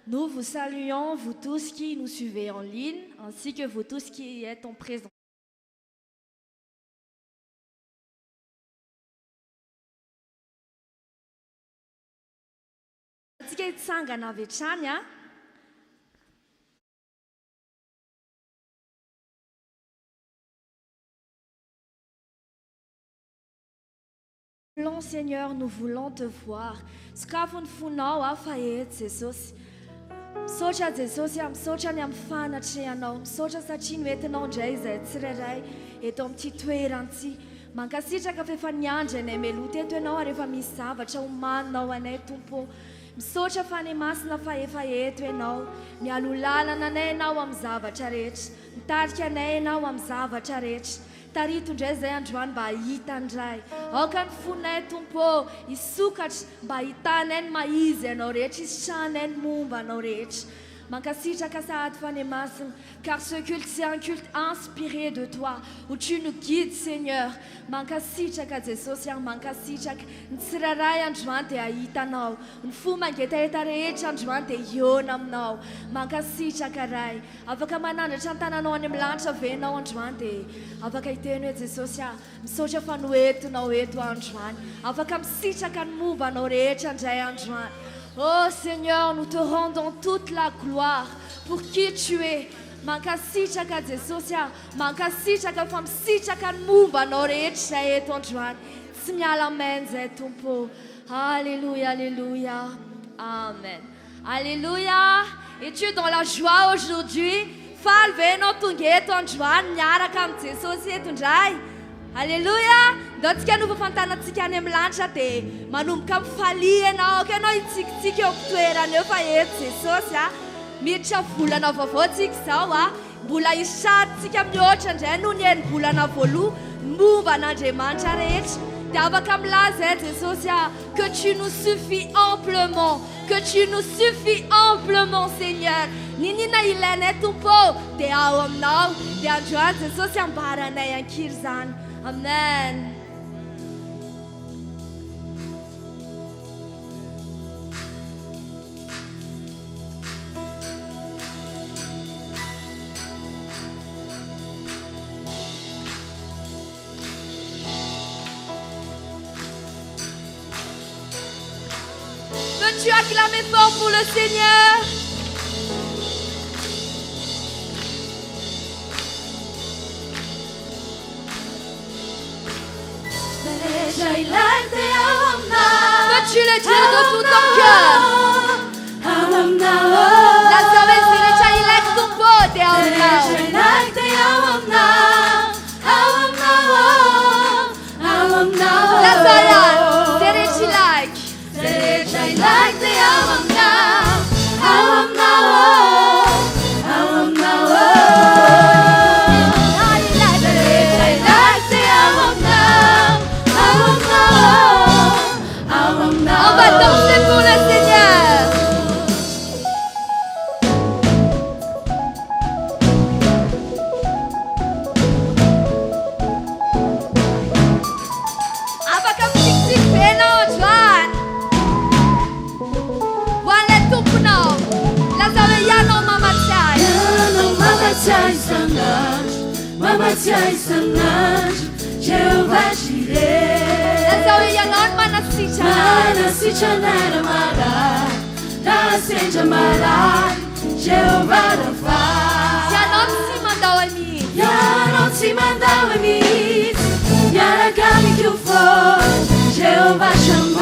Nous vous saluons, vous tous qui nous suivez en ligne, ainsi que vous tous qui êtes en présence. Seigneur, nous voulons te voir. Skafun funau afaet Jesus. Socha Jesus yam socha yam fana chiano. Socha sa chinwetanau jaize tsirerai etom titoeranti. Mankasitra ka fefanyanja ne melute tuenao rehefa misy zavatra omaninao anay tompo. Misaotra fanemasina faefaeto ianao, mialo lalana anay ianao amin'ny zavatra rehetra, mitarika anay ianao amin'ny zavatra rehetra. Tarito indray izay androany mba hahita andray. Aoka ny fonay tompo hisokatra mba hitanay ny maizy ianao rehetra, hisanay ny momba anao rehetra. Mankasitraka sahady fanemasina, car ce culte c'est un culte inspiré de toi, où tu nous guides Seigneur. Mankasitraka Jesosy ary mankasitraka ny tsiraray androany dia ahitanao, ny fo mangetaheta rehetra androany dia hiona aminao. Mankasitraka ray, afaka manandratra ny tananao any amin'ny lanitra venao androany dia afaka hiteny hoe Jesosy ary misaotra fa noentinao eto androany, afaka misitraka ny mombanao rehetra indray androany. Oh Seigneur, nous te rendons toute la gloire pour qui tu es. Mankasitraka Jesosy ary mankasitraka fa misitraka ny mombanao rehetra izay eto androany. Tsy miala amen izay tompo. Alléluia, alléluia. Amen. Alléluia. Es-tu dans la joie aujourd'hui? Faly ve ianao tonga eto androany miaraka amin'ny Jesosy eto indray? Alléluia. Daontsika nofafantanantsika any amin'ny lanitra dia manomboka mifalia ianao, ka ianao hitsikitsiky eo am-pitoerana eo fa eto Jesosy miditra volana vaovao tsika izao mbola hisarintsika mihoatra indray noho ny enim-bolana voaloha momba an'Andriamanitra rehetra. Dia afaka milaza Jesosy que tu nous suffis amplement, que tu nous suffis amplement Seigneur. Ninina ilainay tompo dia ao aminao, dia androany Jesosy ambaranay ankiry izany. Amen. Peux-tu acclamer fort pour le Seigneur? Peux-tu le dire de tout ton cœur? Lazarus serecha ilek tumpo te aunao. Lazarus serecha ilek. Serecha ilek te aunao. On va danser pour le Seigneur. Apakah musik beno Juan? Wale tupuno. Lazawe yano mama chai. Yano mama chai sanaj. Mama chai sanaj. Jehovah Jireh. Lazawe yanon manasicha. Manasicha nara mara. Nasenja mara. Jehovah Rafa. Yanon si mandau a mim. Yanon si mandau a mim. Yara kami que eu for. Jehovah chamar.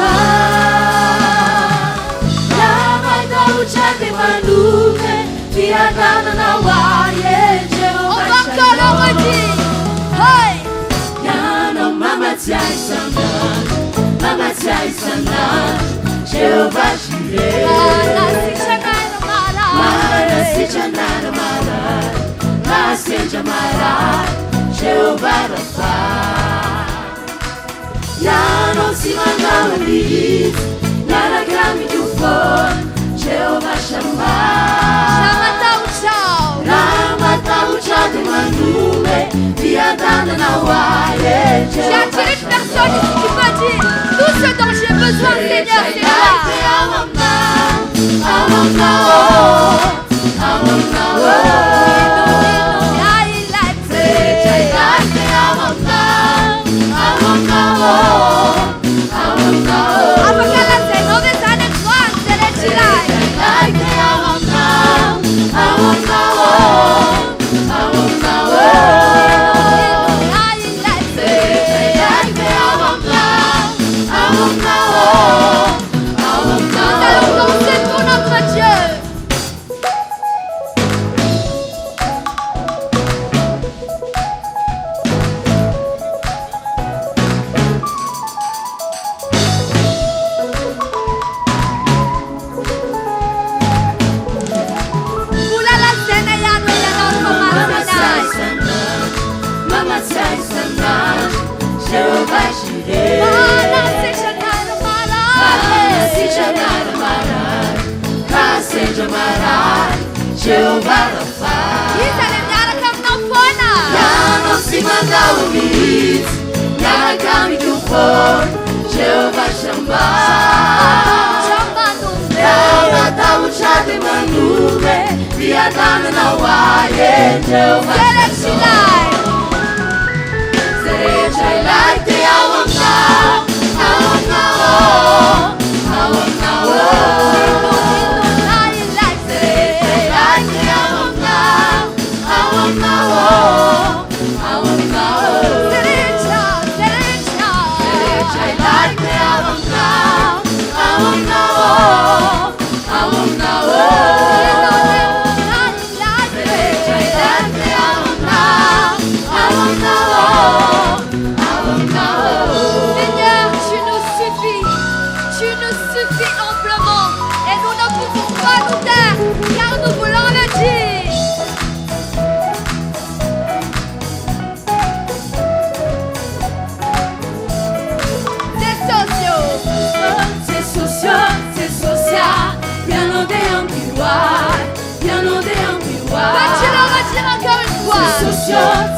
Vai dar o chate manuve. Via dana na waie. Jehovah chamar. Yano mama tiai sandan. Mama tiai sandan. Jehovah Jireh. Manasicha nara mara. Nasenja mara. Jehovah Rafa. Yano si mandau a mim. Yara kami que eu for. Jehovah chamar. Ramata o chá de manume. Via dana na waie. J'attire une personne ici qui peut dire tout ce dont j'ai besoin, Seigneur, Jehovah Rapha. Yano simanga umit, yana kami tupon, Jehovah Shammah. Yana tahu chate manuve, biadana na waye, Jehovah Shammah. Serechai like the awam now, awam now, awam now.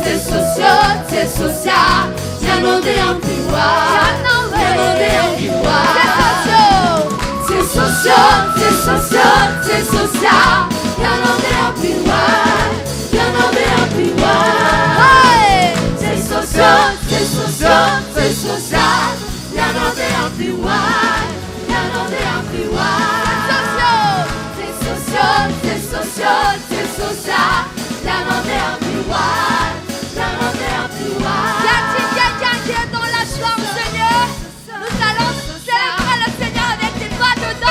C'est social, c'est social, piano de ampliwa, piano de ampliwa. C'est social, c'est social, c'est social, piano de ampliwa, piano de ampliwa. C'est social, c'est social, c'est social, piano de ampliwa, piano de ampliwa. C'est social, c'est social, c'est social, piano de ampliwa. Y a-t-il quelqu'un qui est dans la joie, Seigneur? Nous allons célébrer le Seigneur avec des doigts de danse.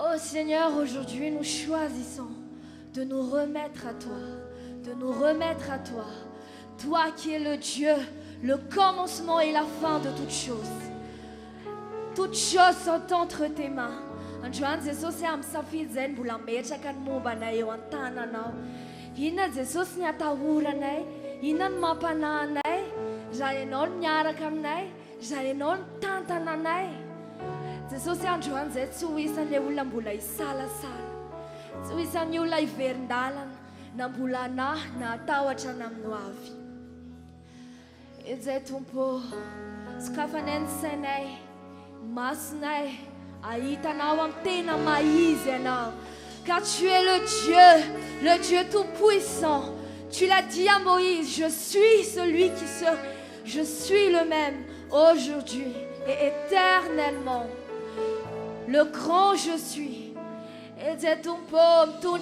Oh Seigneur, aujourd'hui nous choisissons de nous remettre à toi, de nous remettre à toi. Toi qui es le Dieu, le commencement et la fin de toutes choses. Toutes choses sont entre tes mains. Inona Jesosy ny atahoranay, inona ny mampanahy anay, raha ianao no miaraka aminay, raha ianao no tantana anay. Jesosy androany izay tsy ho isan'ilay olona mbola hisalasala, tsy ho isan'ny olona hiverin-dalana na mbola anahy na atahotra naminy ho avy. Izay Tompo, sokafanay ny sainay, masonay, ahitanao amin'ny tena maizy ianao. Car tu es le Dieu tout-puissant. Tu l'as dit à Moïse, je suis celui qui sera, je suis le même aujourd'hui et éternellement. Le grand je suis. Et c'est ton pomme, tout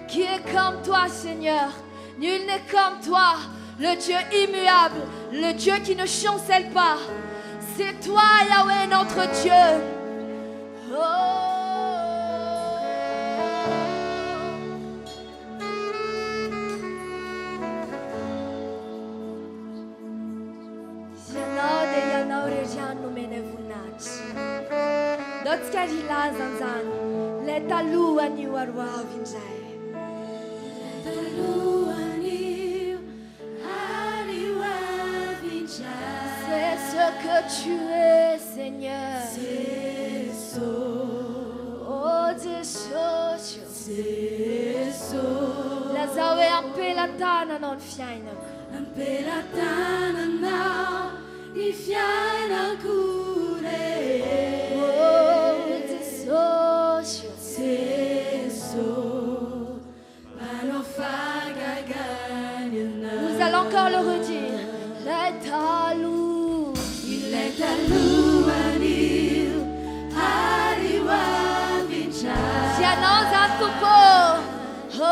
qui est comme toi, Seigneur. Nul n'est comme toi, le Dieu immuable, le Dieu qui ne chancelle pas. C'est toi, Yahweh, notre Dieu. Oh. C'est ce que tu es, Seigneur. Oh, Jésus. Lazawe ampelatana non fiaina. Ampelatana now, if yana kure. Oh, Jésus. Nous allons encore le redire. Il est à nous, Anil, Ariwa Vincha. Sianoza tupo. Oh,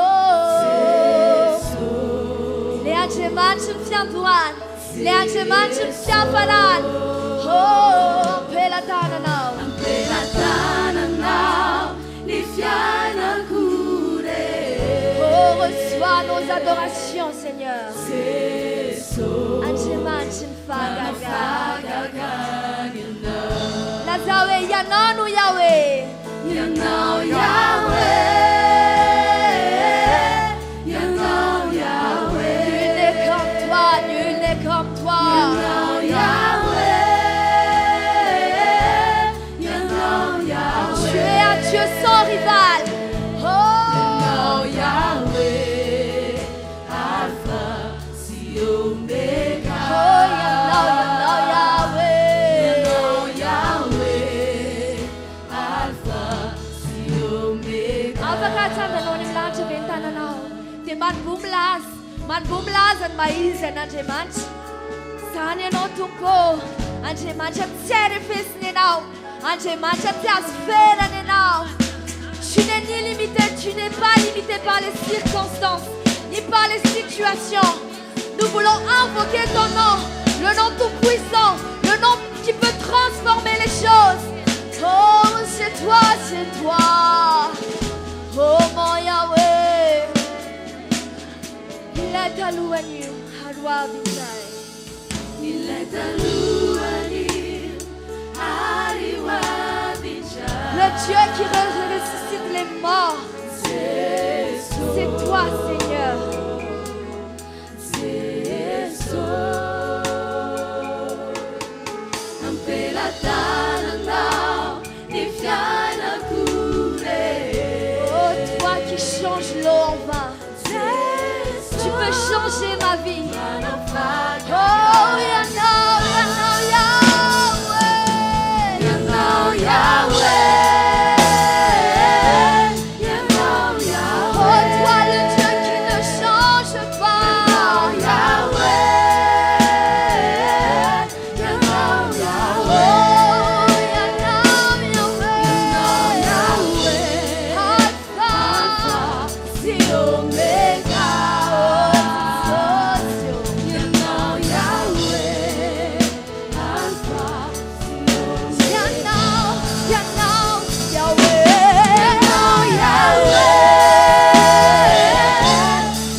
le angemanchim fianduan, le angemanchim fianfaran. Oh, pelatana now. Pelatana now, Lifiana Kure. Oh, reçois nos adorations, Seigneur. Angemanchim fagaga. Lazawe yanonu Yahweh. Yanao Yahweh. Yanao Yahweh. Nul n'est comme toi, nul n'est comme toi. Yanao Yahweh. Yanao Yahweh. Tu es un Dieu sans rival. Yanao Yahweh. Alpha, si Omega. Oh, yanao Yahweh. Yanao Yahweh. Alpha, si Omega. Afaka no nimlanja ventananao. Dia manbomilazany maizy an'Andriamanitra. Izany ianao Tompo, Andriamanitra tsy arefesiny ianao, Andriamanitra tsy azo ferany ianao. Tu n'es ni limité, tu n'es pas limité par les circonstances, ni par les situations. Nous voulons invoquer ton nom, le nom tout-puissant, le nom qui peut transformer les choses. Oh, c'est toi, c'est toi. Oh, mon Yahweh. Il est à louange, à louange. Il est à louange, Ariwa Vincha. Le Dieu qui ressuscite les morts. C'est toi, Seigneur. Oh, toi qui changes l'eau en vin. Tu peux changer ma vie. Oh, Yanao Yahweh. Yanao Yahweh. Oh, toi le Dieu qui ne change pas. Yahweh. Oh, Yanao Yahweh. Alpha, Si Omega. Yanao Yahweh. Alpha, si Yanao Yahweh. Yanao Yahweh.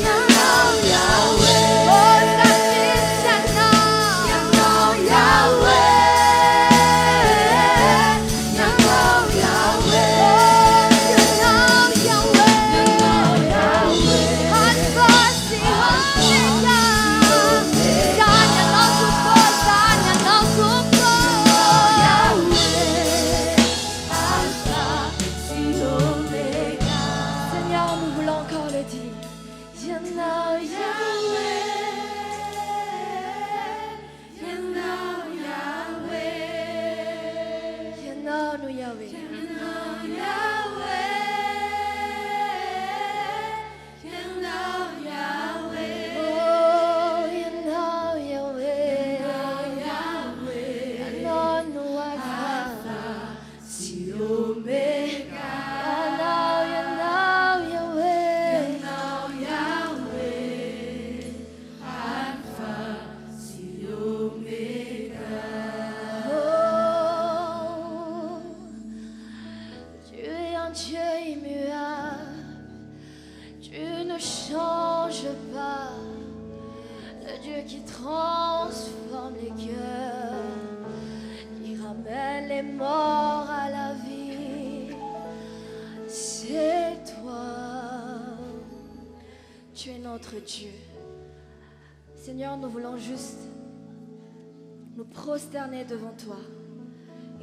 Yanao Yahweh. Oh, Saint Yanao. Yanao Yahweh. Yanao Yahweh. nous voulons encore le dire. You know Yahweh. You know Yahweh. You know nous Yahweh. You know Yahweh. You know Yahweh. Oh, you know Yahweh. You know Yahweh. You know nous Alpha, si Omega. You know Yahweh. You know Yahweh. Alpha, si Omega. Oh, tu es un Dieu immuable. Tu ne changes pas. Le Dieu qui transforme les cœurs, qui ramène les morts à la vie. C'est toi. Tu es notre Dieu. Seigneur, nous voulons juste nous prosterner devant toi.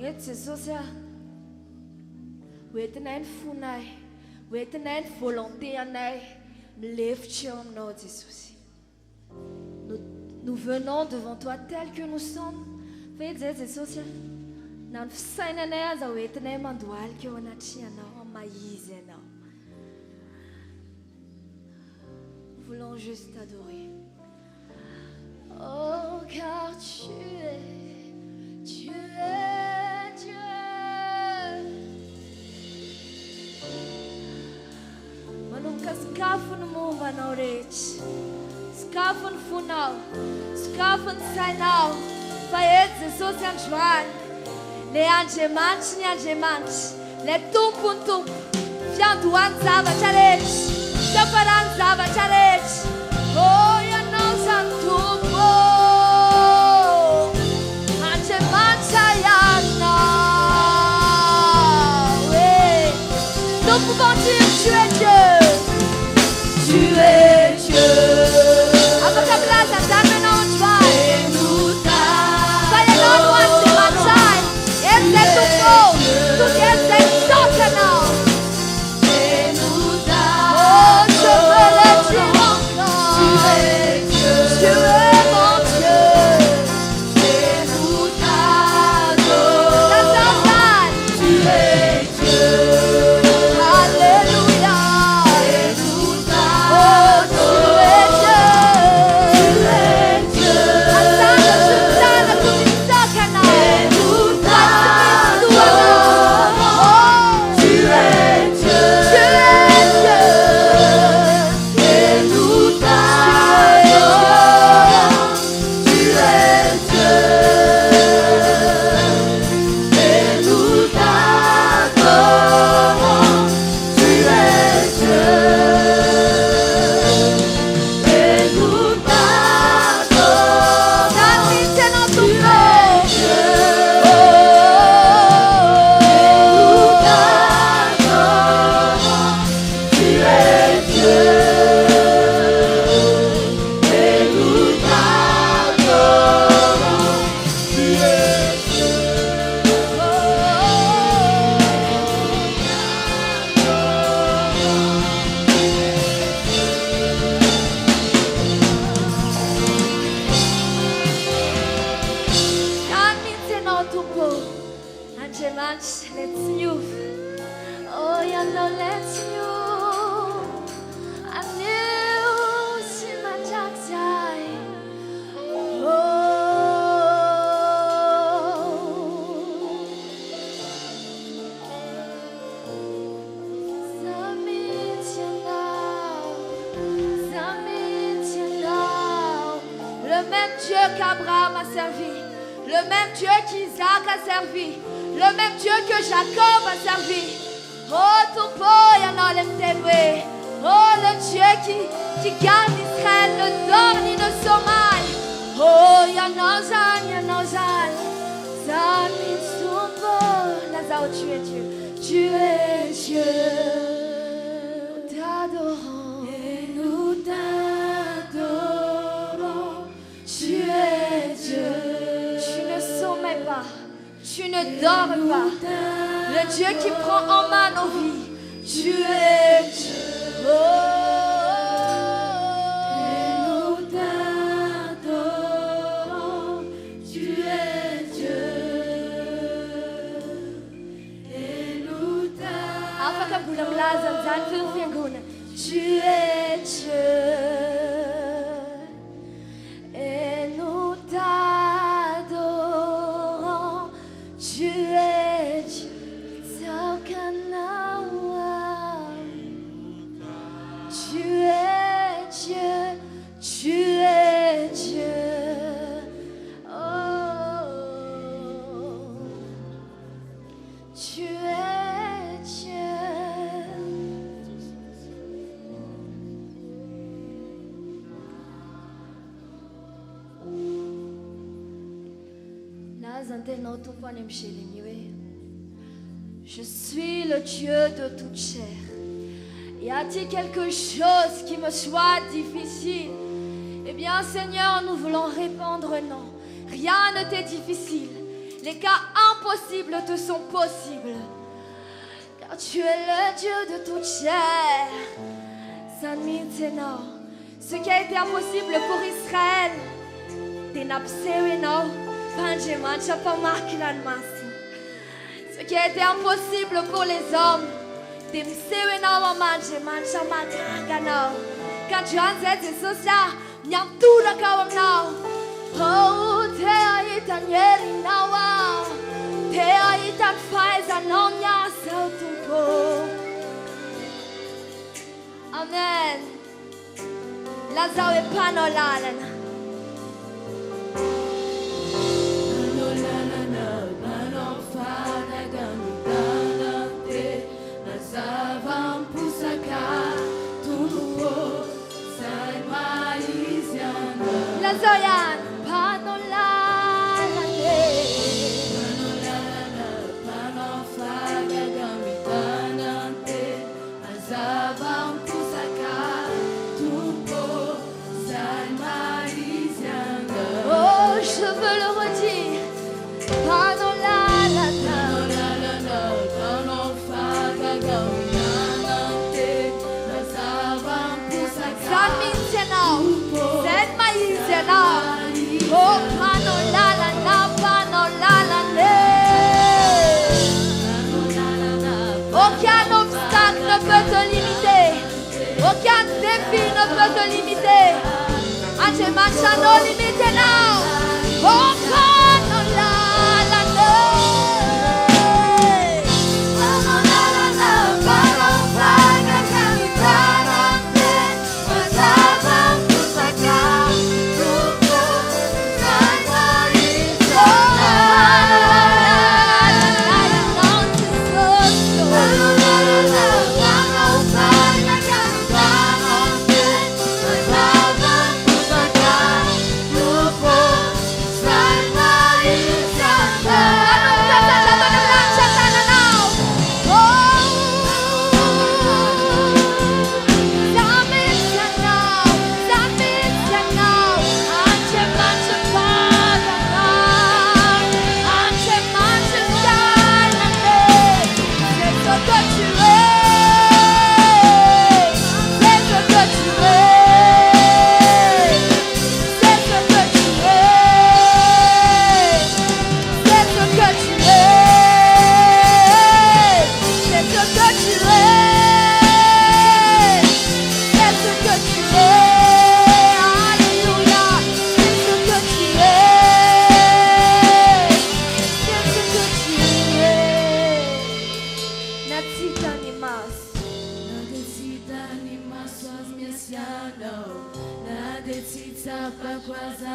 Et c'est ça. Où est ta funai? Où est ta volonté en ai? Nous venons devant toi tel que nous sommes. Faites c'est social. Nan sainane za wetene mandwal que on a tiana en maïs. Nous voulons juste t'adorer. Oh, car tu es Dieu. Manungka skafun mumba na orech. Skafun funau. Skafun sainau. Faiet Jesus yan jwan. Le angemanch ni angemanch. Le tumpun tump. Fian duan zava charech. Chaparan zava charech. Oh, ya no san tumpo. Angemanch ayana. Nous pouvons dire tu es Dieu. Tu es Dieu. Avec ta place, à ta main, tu vas. Soyez là, nous, c'est ma taille. Et c'est tout beau. Tout est maintenant. Oh, je veux le dire encore. Tu es Dieu. Tu es mon Dieu. Et nous t'adorons. La totale. Tu es Dieu. Alléluia. Et nous t'adorons. Tu es Dieu. Attends, tout ça, Cana. Et nous t'adorons. Tu es Dieu. Tu es Dieu. Et nous t'adorons. Tu es Dieu. Et nous t'adorons. Tu es Dieu. Et nous t'adorons. T'as dans ton corps. Tu es Dieu. Et nous t'adorons. Tu es Dieu. Let's you. Oh, you know, let's you. I knew she might die. Oh, le même Dieu qu'Abraham a servi, le même Dieu qu'Isaac a servi, le même Dieu que Jacob a servi. Oh, ton poyana l'emtewe. Oh, le Dieu qui garde Israël, ne dort ni ne sommeille. Oh, yanozan, yanozan. Zamin sumbo. Lazao, tu es Dieu. Tu es Dieu. Nous t'adorons. Et nous t'adorons. Tu es Dieu. Tu ne sommeilles pas. Tu ne dors pas. Le Dieu qui prend en main nos vies. Tu es Dieu. Tu es Dieu, tu es Dieu. Oh, tu es Dieu. Je suis le Dieu de toute chair. Y a-t-il quelque chose qui me soit difficile? Eh bien, Seigneur, nous voulons répondre non. Rien ne t'est difficile. Les cas impossibles te sont possibles. Car tu es le Dieu de toute chair. Ce qui a été impossible pour Israël, ce qui a été impossible pour les hommes, quand tu as dit ça, nyam tout le kawam now. Oh, te aitan yeri nawa, te aitan faiza nomya sautupo. Amen. Lazao e panolalan. Lazoyan, panolalane. Oh, je veux le redire. Oh, panolalana, panolalane. Aucun obstacle ne peut te limiter. Aucun défi ne peut te limiter. Ante manchano limite now. Oh, panolalane.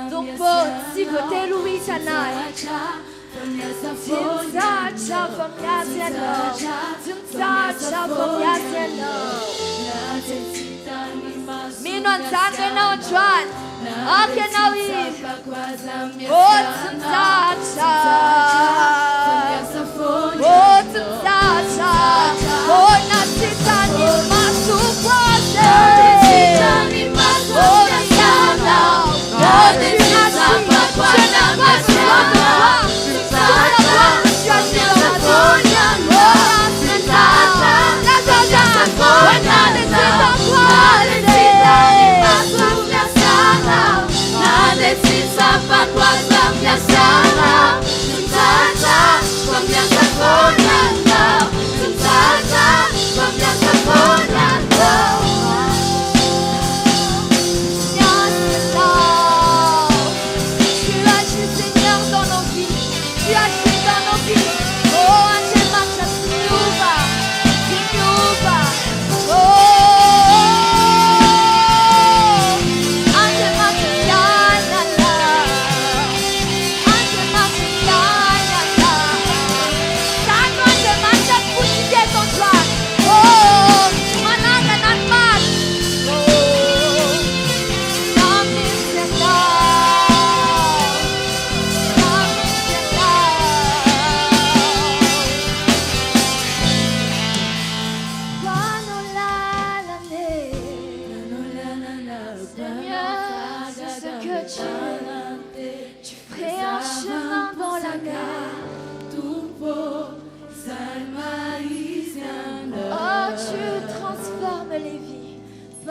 Donc pour si vous t'es loué tonight, Comienza a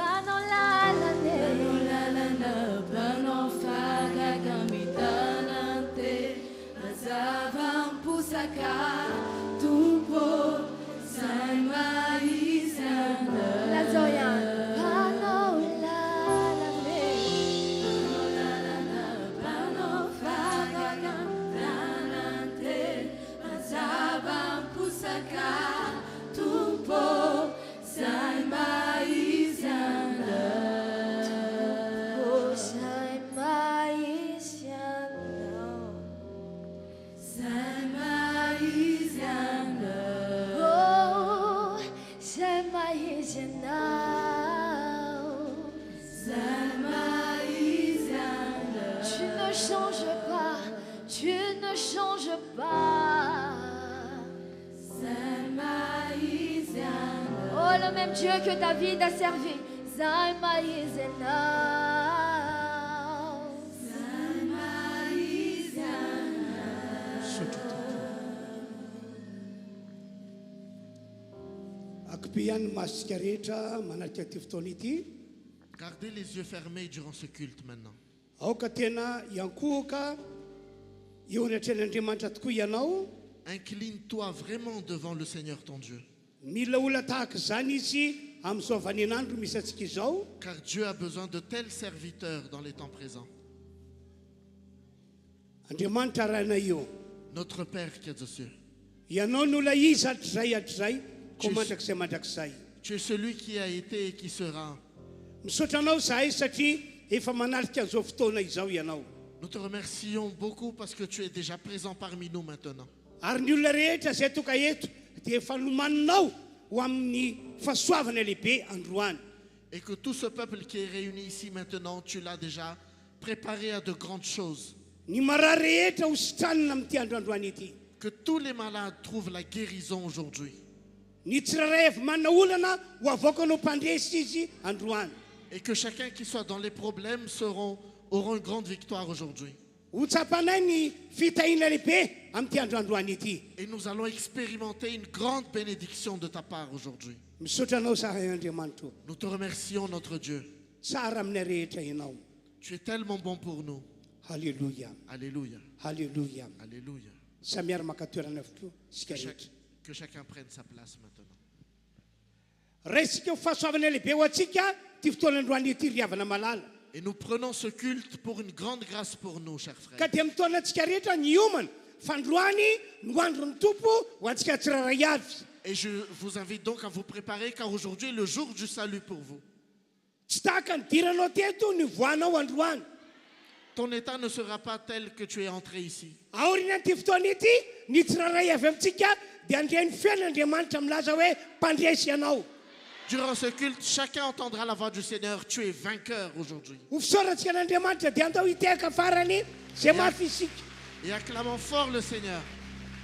banao lalana banao fagagamitanante mazava-misaka tompo zay maizana lazao ihany banao banao fagagamitanante mazava-misaka tompo zay maizana oh zay maiziana zay maizana oh zay maiziana zay maizana tu ne changes pas tu ne changes pas zay maizana oh le même Dieu que David a servi zay maiziana zay maizana akpiany masika rehetra manaraka ty fotoana ity Gardez les yeux fermés durant ce culte maintenant. aoka tena iankohoka eo anatren'andriamanitra tokoa ianao Incline-toi vraiment devant le Seigneur ton Dieu. mila ola tahaka zany izy amin'izao vaninandro misy atsika izao Car Dieu a besoin de tels serviteurs dans les temps présents. andriamanitra rahana io Notre Père qui est aux cieux, ianao no la izy hatrizay ko mandrakizay mandrakizay tu es celui qui a été et qui sera. misaotra anao zahay satria efa manarika an'izao fotoana izao ianao Nous te remercions beaucoup parce que tu es déjà présent parmi nous maintenant. ary ny olona rehetra zay toka eto dia efa nomaninao ho amin'ny fahasoavana lehibe androany Et que tout ce peuple qui est réuni ici maintenant, tu l'as déjà préparé à de grandes choses. ny marary rehetra ho sitranina amin'ity androandroany ity Que tous les malades trouvent la guérison aujourd'hui. ny tsiraray avy manana olana ho avoaka anao mpandresy izy androany Et que chacun qui soit dans les problèmes auront une grande victoire aujourd'hui. ho tsapanay ny fitahina lehibe amin'ity androandroany ity Et nous allons expérimenter une grande bénédiction de ta part aujourd'hui. misaotra anao zahay andriamanitra Nous te remercions, notre Dieu. tsara aminay rehetra ianao Tu es tellement bon pour nous. halleloia Alléluia. halleloia Alléluia. samiara maka toerana avotro sika rehetra Que chacun prenne sa place maintenant. raisika ho fahasoavana lehibe ho atsika ty fotoanandroany ity riavana malala Et nous prenons ce culte pour une grande grâce pour nous, chers ka frères. dia mitoana antsika rehetra ny omana fandroany no androny tompo ho antsika tsiraray avy Et je vous invite donc à vous préparer car aujourd'hui est le jour du salut pour vous. tsy tahaka ny diranao teto ny voanao androany Ton état ne sera pas tel que tu es entré ici. aorinan'ity fotoana ity ny tsiraray avy amintsika dia andreany fiain'andriamanitra milaza hoe mpandresy ianao Durant ce culte, chacun entendra la voix du Seigneur. Tu es vainqueur aujourd'hui. ho fisaorantsika an'andriamanitra dia andao hitehaka farany zay mafy isika Et acclamons fort le Seigneur.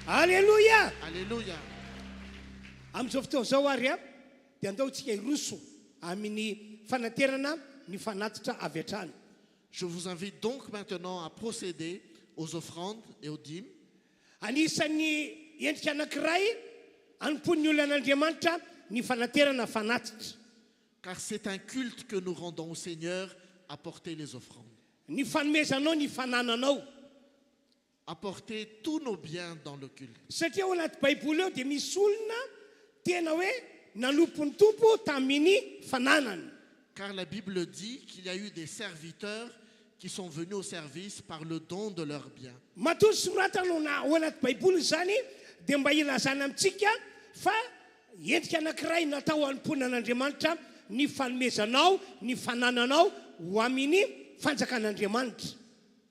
alleloia Alléluia. amin'izao fotoana zao ary a dia andao tsika iroso amin'ny fanaterana ny fanatitra avy hatrany Je vous invite donc maintenant à procéder aux offrandes et aux dîmes. anisan'ny endrika anankiray anompon'ny olona an'andriamanitra ny fanaterana fanatitra Car c'est un culte que nous rendons au Seigneur, apporter les offrandes. ny fanomezanao ny fanananao Apporter tous nos biens dans le culte. satria ao anaty baiboly eo dia misy olona tena hoe nanompon'ny tompo tamin'ny fananany Car la Bible dit qu'il y a eu des serviteurs qui sont venus au service par le don de leurs biens. matoy soratana ao anaty baiboly zany dia mba ilazana amintsika fa endrika anankiray natao anompona an'andriamanitra ny fanomezanao ny fanananao ho amin'ny fanjakan'andriamanitra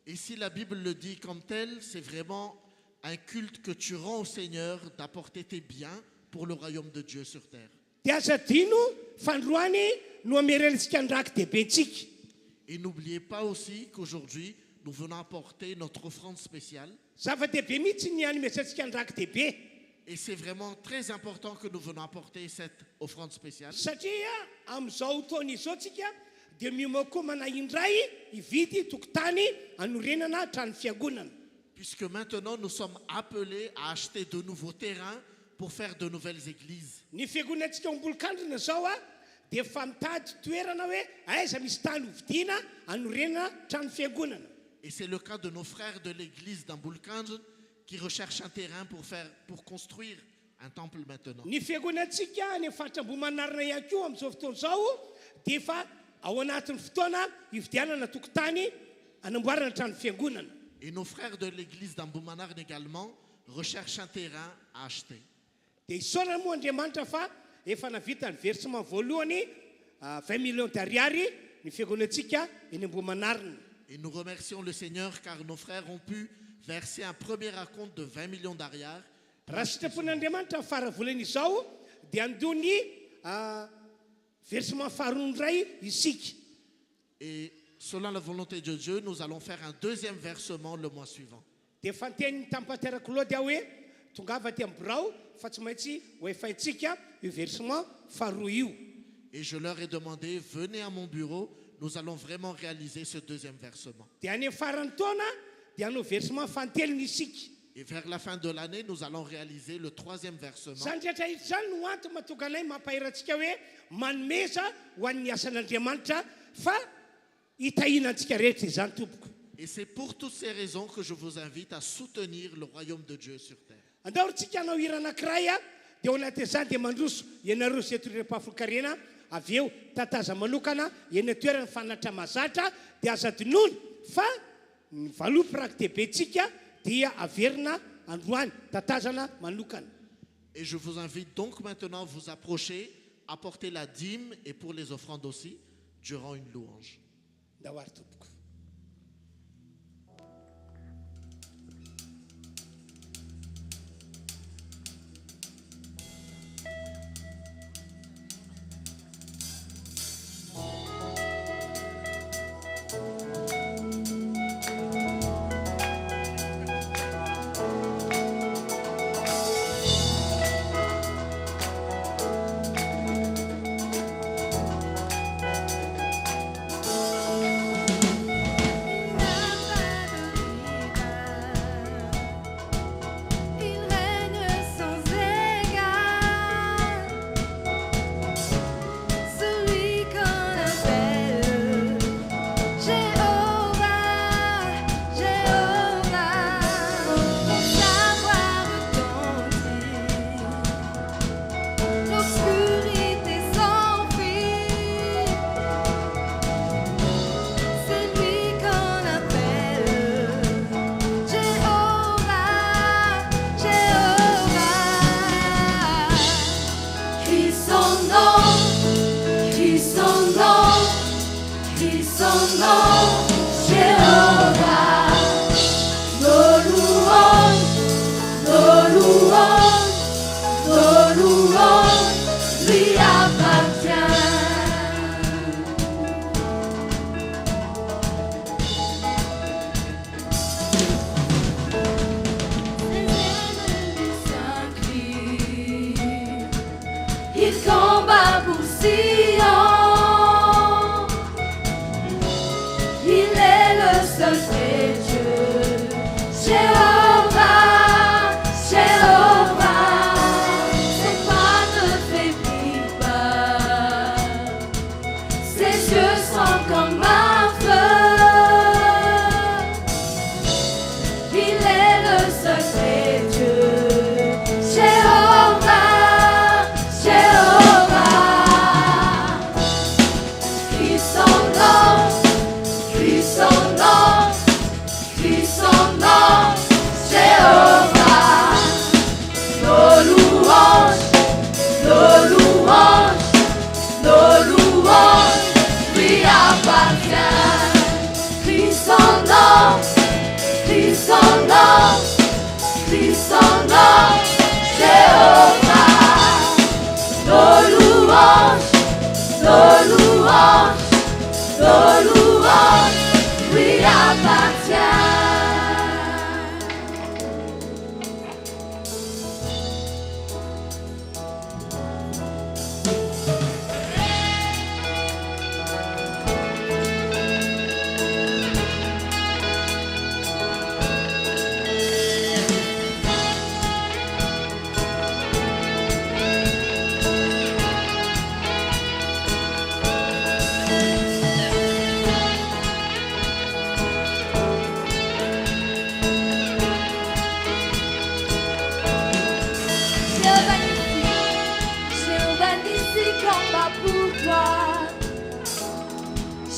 Et si la Bible le dit comme tel, c'est vraiment un culte que tu rends au Seigneur d'apporter tes biens pour le royaume de Dieu sur terre. dia aza dino fandroany no amerelantsika andraky debentsika Et n'oubliez pas aussi qu'aujourd'hui, nous venons apporter notre offrande spéciale. zava-dehibe mihitsy ny anomezantsika andraky debe Et c'est vraiment très important que nous venons apporter cette offrande spéciale. satria amin'izao taona izao tsika dia miomakomana indray ividy tokotany anorenana trano fiangonana Puisque maintenant nous sommes appelés à acheter de nouveaux terrains pour faire de nouvelles églises. ny fiangonantsika ombolokandrina zao a dia efa mitady toerana hoe aiza misy tany hovidiana anorenana trano fiangonana. Et c'est le cas de nos frères de l'église d'Amboulkanj qui recherchent un terrain pour construire un temple maintenant. Ny fiangonantsika any Fahtrambomanarina ihany koa amin'izao fotoana izao dia efa ao anatin'ny fotoana hividianana tokotany anamboarana trano fiangonana. Et nos frères de l'église d'Amboumanarn également recherchent un terrain à acheter. Dia isaorana moa Andriamanitra fa efa navita ny versement voalohany 20 millions d'ariary ny fiangonantsika eny Ambomanarina. Et nous remercions le Seigneur car nos frères ont pu verser un premier acompte de 20 millions d'ariary. Raha sitrapon'Andriamanitra ny faravolana izao dia andony versement faharoa iray isika. Et selon la volonté de Dieu, nous allons faire un deuxième versement le mois suivant. Dia fanteniny tampateraka dia hoe tongava aty amin'ny birao fa tsy maintsy ho efaitsika io versement faharoa io. Et je leur ai demandé, venez à mon bureau, nous allons vraiment réaliser ce deuxième versement. Dia any farany taona dia hanao versement fanteliny isika. Et vers la fin de l'année, nous allons réaliser le troisième versement. Zany rehetra hita zany no antony mahatonga anay mampahirantsika hoe manomeza ho an'ny asan'Andriamanitra fa hitahinantsika rehetra izany tompoko. Et c'est pour toutes ces raisons que je vous invite à soutenir le royaume de Dieu sur terre. Andahorintsika hanao hira anankiray dia ao anatin'izany dia mandroso ianareo izay toeram-pahafolon-karena avy eo tataza manokana eny toerana fanatra mahazatra dia aza dinoana fa ny valopy rakidebentsika dia averina androany tatazana manokana. Et je vous invite donc maintenant à vous approcher, apporter la dîme et pour les offrandes aussi, durant une louange. Ndawary tompoko.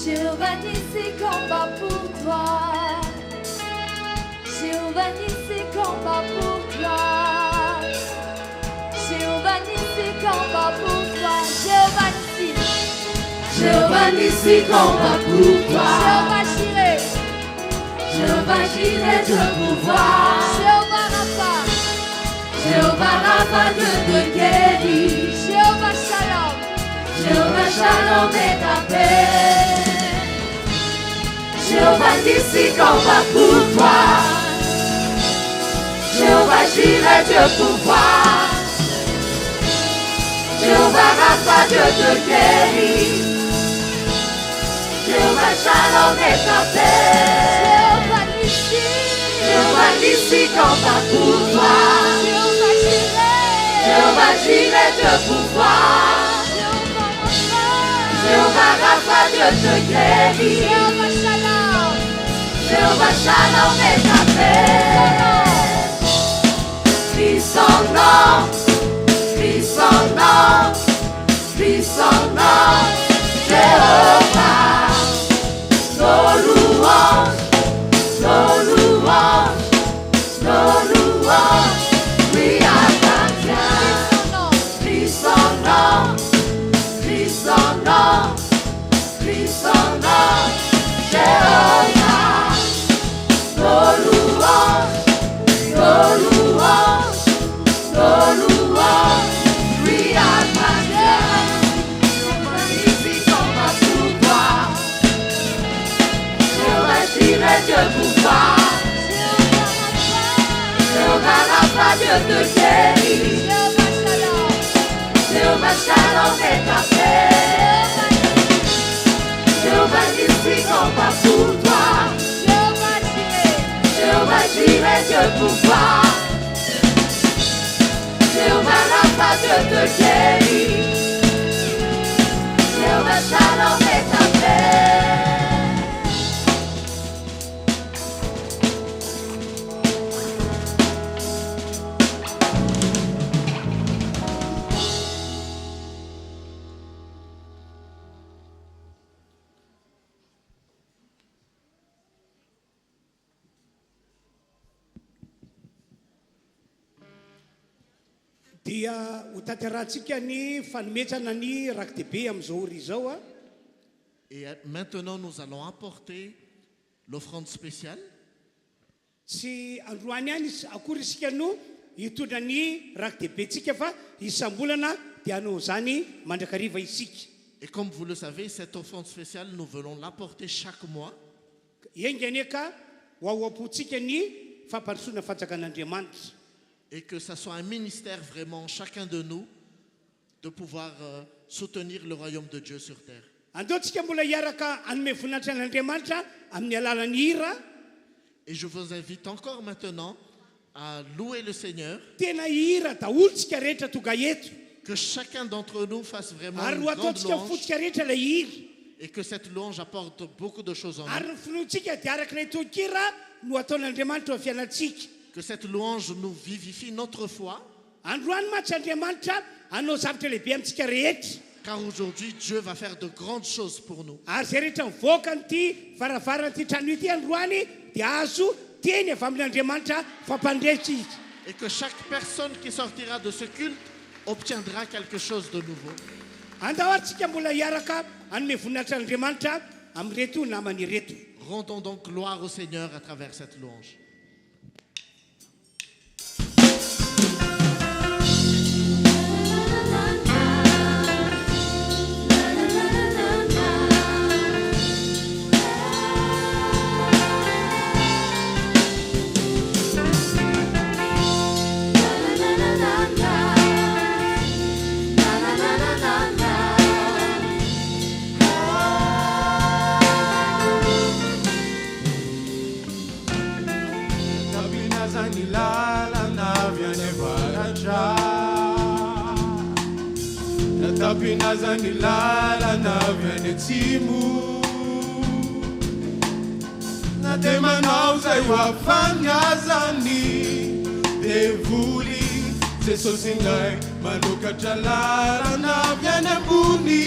Jéhovah Nissi combat pour toi. Jéhovah Nissi combat pour toi. Jéhovah Nissi combat pour toi. Jéhovah Nissi. Jéhovah Nissi combat pour toi. Jéhovah Jireh. Jéhovah Jireh, Dieu pouvoir. Jéhovah Rapha. Jéhovah Rapha, Dieu de guérir. Jéhovah Shalom. Jéhovah Shalom est ta paix. Jéhovah Nissi combat pour toi. Jéhovah Jireh, Dieu pouvoir. Jéhovah Rapha, Dieu te guérit. Jéhovah Shalom est ta paix. Jéhovah Nissi. Jéhovah Nissi combat pour toi. Jéhovah Jireh. Jéhovah Jireh, Dieu pouvoir. Jéhovah Rapha. Jéhovah Rapha, Dieu te guérit. Jéhovah Shalom. Jéhovah Shalom est ta paix. Crie son nom, crie son nom, crie son nom, Jéhovah. Nos louanges, nos louanges, nos louanges, lui appartient. Crie son nom, crie son nom, crie son nom, Jéhovah. Nos louanges, nos louanges, nos louanges, lui appartient. Jéhovah Nissi combat pour toi. Jéhovah Jireh, Dieu pouvoir. Jéhovah Rapha, Dieu te guérit. Jéhovah Shalom. Jéhovah Shalom est ta paix. Jéhovah Nissi combat pour toi. Jéhovah Jireh. Jéhovah Jireh, Dieu pouvoir. Jéhovah Rapha, Dieu te guérit. Jéhovah Shalom est ta paix. dia ho tanterahantsika ny fanometsana ny rakidibe amin'izao ry izao a. Et maintenant, nous allons apporter l'offrande spéciale. Tsy androany any akory isika no hitondra ny rakidibentsika fa isam-bolana dia anao zany mandrakariva isika. Et comme vous le savez, cette offrande spéciale, nous venons l'apporter chaque mois. Engany ka ho aoam-pontsika ny fampandrosoana fanjakan'Andriamanitra. Et que ça soit un ministère vraiment, chacun de nous, de pouvoir soutenir le royaume de Dieu sur terre. Andaontsika mbola hiaraka hanome voninahitra an'Andriamanitra amin'ny alalan'ny hira. Et je vous invite encore maintenant à louer le Seigneur. Tena hira daholontsika rehetra tonga eto. Que chacun d'entre nous fasse vraiment Ary une ho grande ataontsika louange. fotsika rehetra ilay hira. Et que cette louange apporte beaucoup de choses en Ary nous. ny finoantsika dia araka ilay tonkira no ataon'Andriamanitra eo fiainantsika. Que cette louange nous vivifie notre foi. Androany matsy Andriamanitra hanao zavatra lehibe amintsika rehetra. Car aujourd'hui, Dieu va faire de grandes choses pour nous. Ary zay rehetra mivoaka n'ity varavaran'ity trano ity androany dia azo teny avy amin'Andriamanitra fampandresy izy. Et que chaque personne qui sortira de ce culte obtiendra quelque chose de nouveau. Andahoantsika mbola hiaraka hanome voninahitra an'Andriamanitra amin'ireto namany ireto. Rendons donc gloire au Seigneur à travers cette louange. Tapinazani lala na venetimu na temanao zay wafanyazani devuli zesosingai manokatra lara na viany ambony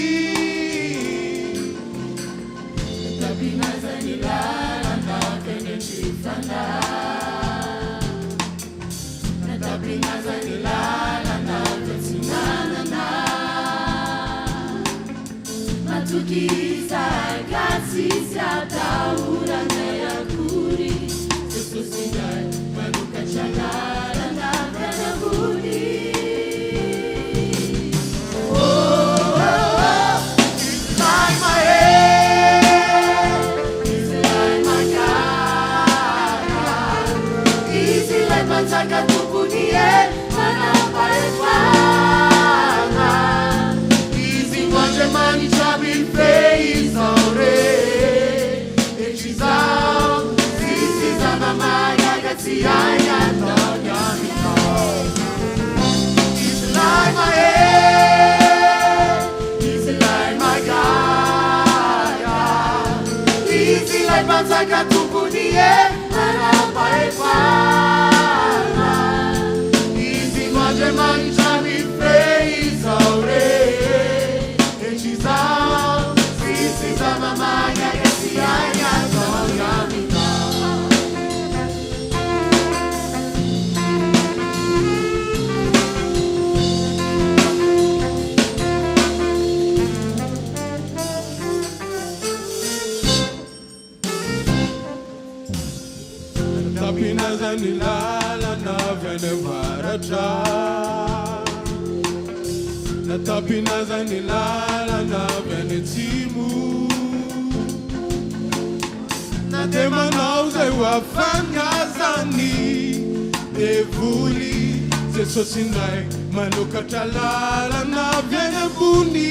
Sosinai manokatra lalana avy any ambony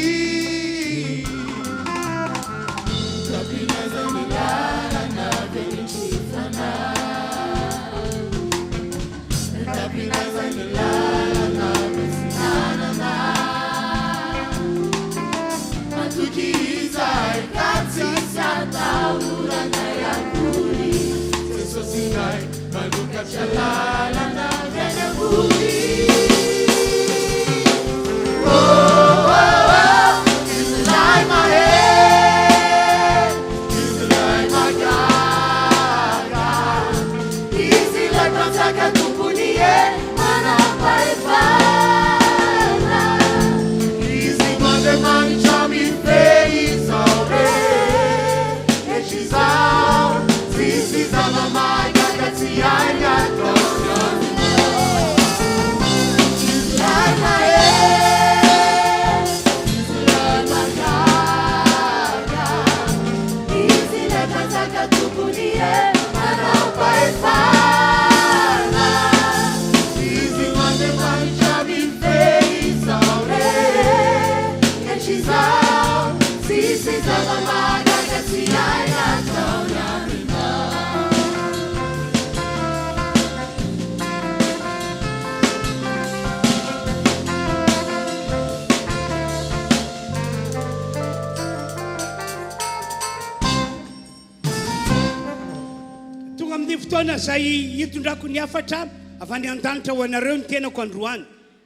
tapinazany lalana avy any an-trifana tapinazany lalana avy sinanana matoky izay ka tsisy atahoranay akory ze sosinay manokatra lalana avy any ambony.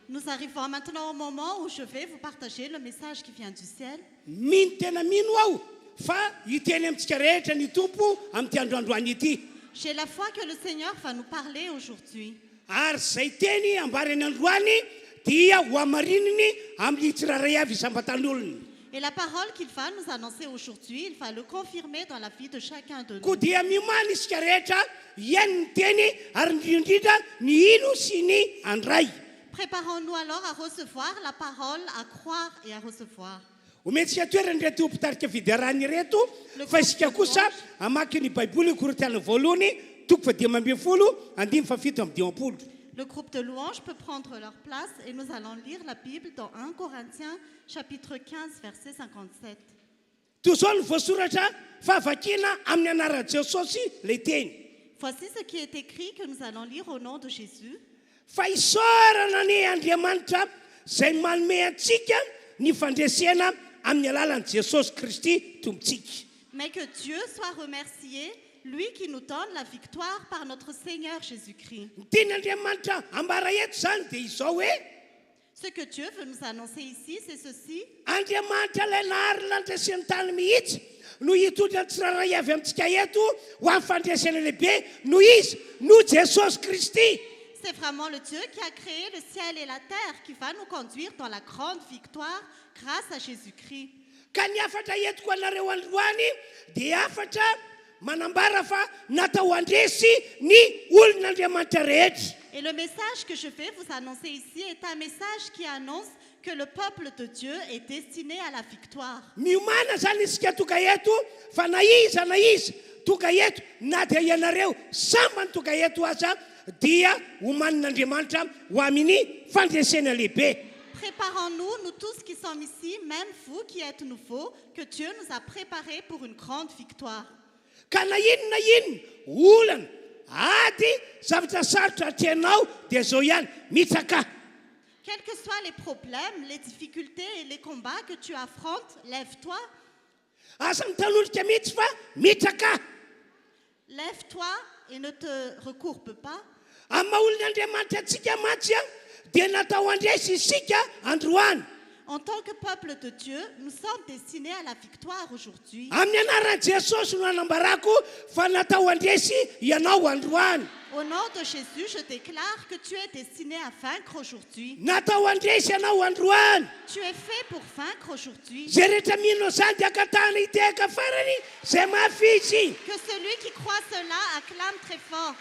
Nous arrivons maintenant au moment où je vais vous partager le message qui vient du ciel. J'ai la foi que le Seigneur va nous parler aujourd'hui. Et la parole qu'il va nous annoncer aujourd'hui, il va le confirmer dans la vie de chacun de nous. Préparons-nous alors à recevoir la parole, à croire et à recevoir. Le groupe de louanges peut prendre leur place et nous allons lire la Bible dans 1 Corinthiens chapitre 15 verset 57. Voici ce qui est écrit que nous allons lire au nom de Jésus. Mais que Dieu soit remercié, lui qui nous donne la victoire par notre Seigneur Jésus-Christ. Ce que Dieu veut nous annoncer ici, c'est ceci. no hitondra tsiraray avy amintsika eto ho amin'ny fandresena lehibe no izy no Jesosy Kristy. C'est vraiment le Dieu qui a créé le ciel et la terre qui va nous conduire dans la grande victoire grâce à Jésus-Christ. Ka ny afatra entiko anareo androany dia afatra manambara fa natao andresy ny olon'Andriamanitra rehetra. Et le message que je vais vous annoncer ici est un message qui annonce que le peuple de Dieu est destiné à la victoire. Miomana zany isika tonga eto fa na iza tonga eto na dia ianareo samy tonga eto aza dia homanin'Andriamanitra ho amin'ny fandresena lehibe. Préparons-nous, nous tous qui sommes ici, même vous qui êtes nouveaux, que Dieu nous a préparés pour une grande victoire. Ka na inona olana ady zavatra sarotra tianao dia zao ihany mitsaka. Quels que soient les problèmes, les difficultés et les combats que tu affrontes, lève-toi. Asa mitanolika mihitsy fa mitsaka. Lève-toi et ne te recourbe pas. Amin'ny maha-olon'Andriamanitra antsika mantsy dia natao andresy isika androany. En tant que peuple de Dieu, nous sommes destinés à la victoire aujourd'hui. Amin'ny anaran'i Jesosy no anambarako fa natao andresy ianao androany. Au nom de Jésus, je déclare que tu es destiné à vaincre aujourd'hui. Natao andresy ianao androany. Tu es fait pour vaincre aujourd'hui. Zay rehetra mino zany dia akatahana hiteka farany zay mafy izy. Que celui qui croit cela acclame très fort.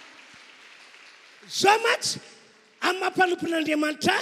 Zao mantsy amin'ny mampanompon'Andriamanitra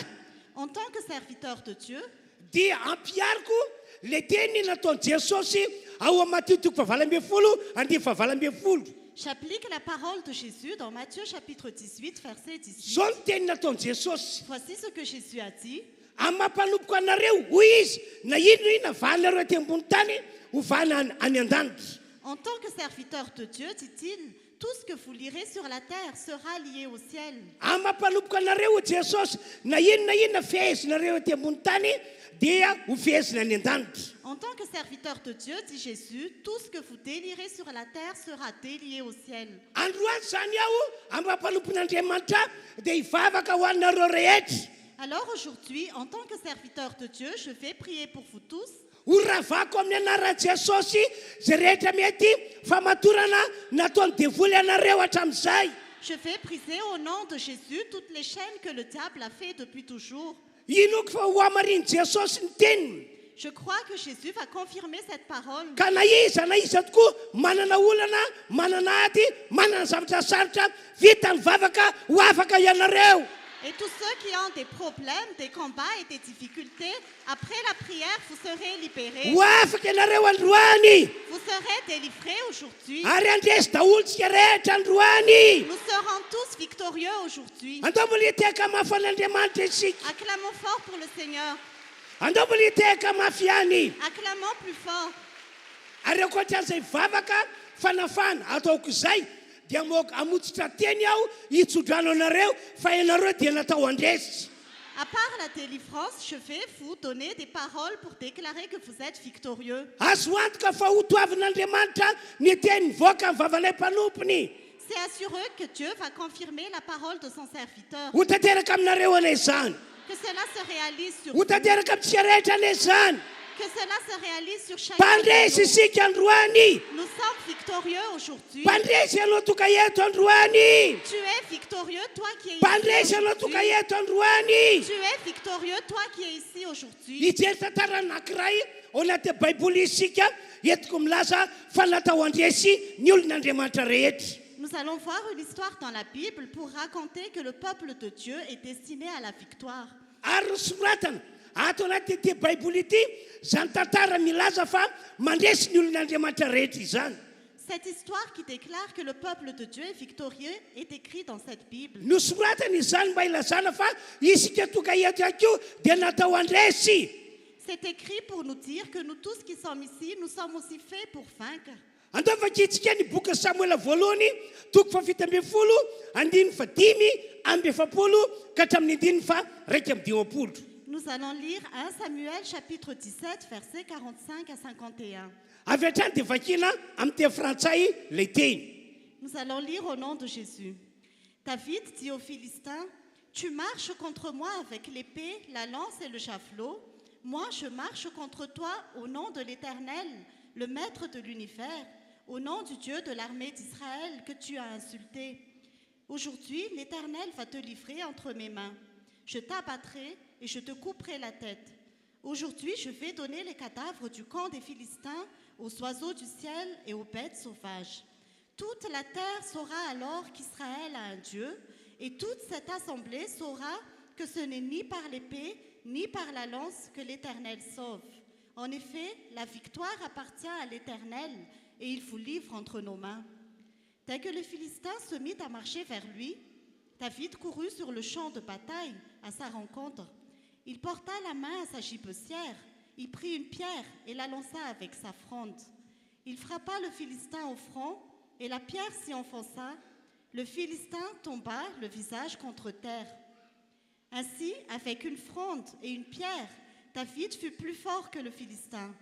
En tant que serviteur de Dieu, dia ampiariko le teny nataon'i Jesosy ao amin'ny Matthieu 7:20. j'applique la parole de Jésus dans Matthieu chapitre 18, verset 18. Zao ny teny nataon'i Jesosy. Voici ce que Jésus a dit. Amin'ny mampanompoka anareo hoy izy na ino vahanareo aty ambony tany ho vahana any an-danitra. En tant que serviteur de Dieu, dit-il, tout ce que vous lirez sur la terre sera lié au ciel. Amin'ny mampanompoka anareo Jesosy na inona fehezinareo aty ambony tany dia ho fehezina any an-danitra. En tant que serviteur de Dieu, dit Jésus, tout ce que vous délirez sur la terre sera délié au ciel. Androany zany aho amin'ny mampanompon'Andriamanitra dia hivavaka ho anareo rehetra. Alors aujourd'hui, en tant que serviteur de Dieu, je vais prier pour vous tous. Horavako amin'ny anaran'i Jesosy zay rehetra mety famatorana nataony devoly anareo hatramin'izay. Je vais briser au nom de Jésus toutes les chaînes que le diable a fait depuis toujours. Inoko fa ho amarin'i Jesosy ny teniny. Je crois que Jésus va confirmer cette parole. Ka na iza tokoa manana olana, manana ady, manana zavatra sarotra vita ny vavaka ho afaka ianareo. Et tous ceux qui ont des problèmes, des combats et des difficultés, après la prière, vous serez libérés. Ho afaka ianareo androany. Vous serez délivrés aujourd'hui. Ary andresy daholontsika rehetra androany. Nous serons tous victorieux aujourd'hui. Andao mbola hiteka mafan'Andriamanitra isika. Acclamons fort pour le Seigneur. Andao mbola hiteka mafy ihany. Acclamons plus fort. Ary ankoatran'izay vavaka fanafana ataoko izay dia amotsitra teny aho hitsodrano anareo fa ianareo dia natao andresy. À part la délivrance, je vais vous donner des paroles pour déclarer que vous êtes victorieux. Azo antoka fa ho toavin'Andriamanitra ny teny mivoaka ny vavanay mpanompony. C'est assuré que Dieu va confirmer la parole de son serviteur. Ho tanteraka aminareo anay zany. Que cela se réalise sur Ho vous. tanteraka amintsika rehetra anay zany. Que cela se réalise sur chacun Mpandresy de nous. isika androany. Nous sommes victorieux aujourd'hui. Mpandresy ianao toka eto androany. Tu es victorieux, toi qui es Mpandresy ici ianao toka aujourd'hui. eto androany. Tu es victorieux, toi qui es ici aujourd'hui. Hijery tantara anankiray ao anaty baiboly isika entiko milaza fa natao andresy ny olon'Andriamanitra rehetra. Nous allons voir une histoire dans la Bible pour raconter que le peuple de Dieu est destiné à la victoire. Ary nosoratana ato anaty ity baiboly ity zany tantara milaza fa mandresy ny olon'Andriamanitra rehetra izany. Cette histoire qui déclare que le peuple de Dieu est victorieux est écrite dans cette Bible. Nosoratana izany mba ilazana fa isika toka eto ihany koa dia natao andresy. C'est écrit pour nous dire que nous tous qui sommes ici, nous sommes aussi faits pour vaincre. Andao vakitsika ny boky Samuela voalohany toko fa 7 andiny fa 10 ka hatramin'ny andiny fa 2. Nous allons lire 1 Samuel chapitre 17 versets 45 à 51. Avy hatrany dia vakina amin'ny teny frantsay le teny. Nous allons lire au nom de Jésus. David dit aux Philistins, « Tu marches contre moi avec l'épée, la lance et le javelot. Moi, je marche contre toi au nom de l'Éternel. le maître de l'univers, au nom du Dieu de l'armée d'Israël que tu as insulté. Aujourd'hui, l'Éternel va te livrer entre mes mains. Je t'abattrai et je te couperai la tête. Aujourd'hui, je vais donner les cadavres du camp des Philistins aux oiseaux du ciel et aux bêtes sauvages. Toute la terre saura alors qu'Israël a un Dieu, et toute cette assemblée saura que ce n'est ni par l'épée, ni par la lance que l'Éternel sauve. En effet, la victoire appartient à l'Éternel, et il vous livre entre nos mains. Dès que le Philistin se mit à marcher vers lui, David courut sur le champ de bataille à sa rencontre. Il porta la main à sa gibecière, il prit une pierre et la lança avec sa fronde. Il frappa le Philistin au front, et la pierre s'y enfonça. Le Philistin tomba le visage contre terre. Ainsi, avec une fronde et une pierre, David fut plus fort que le Philistin.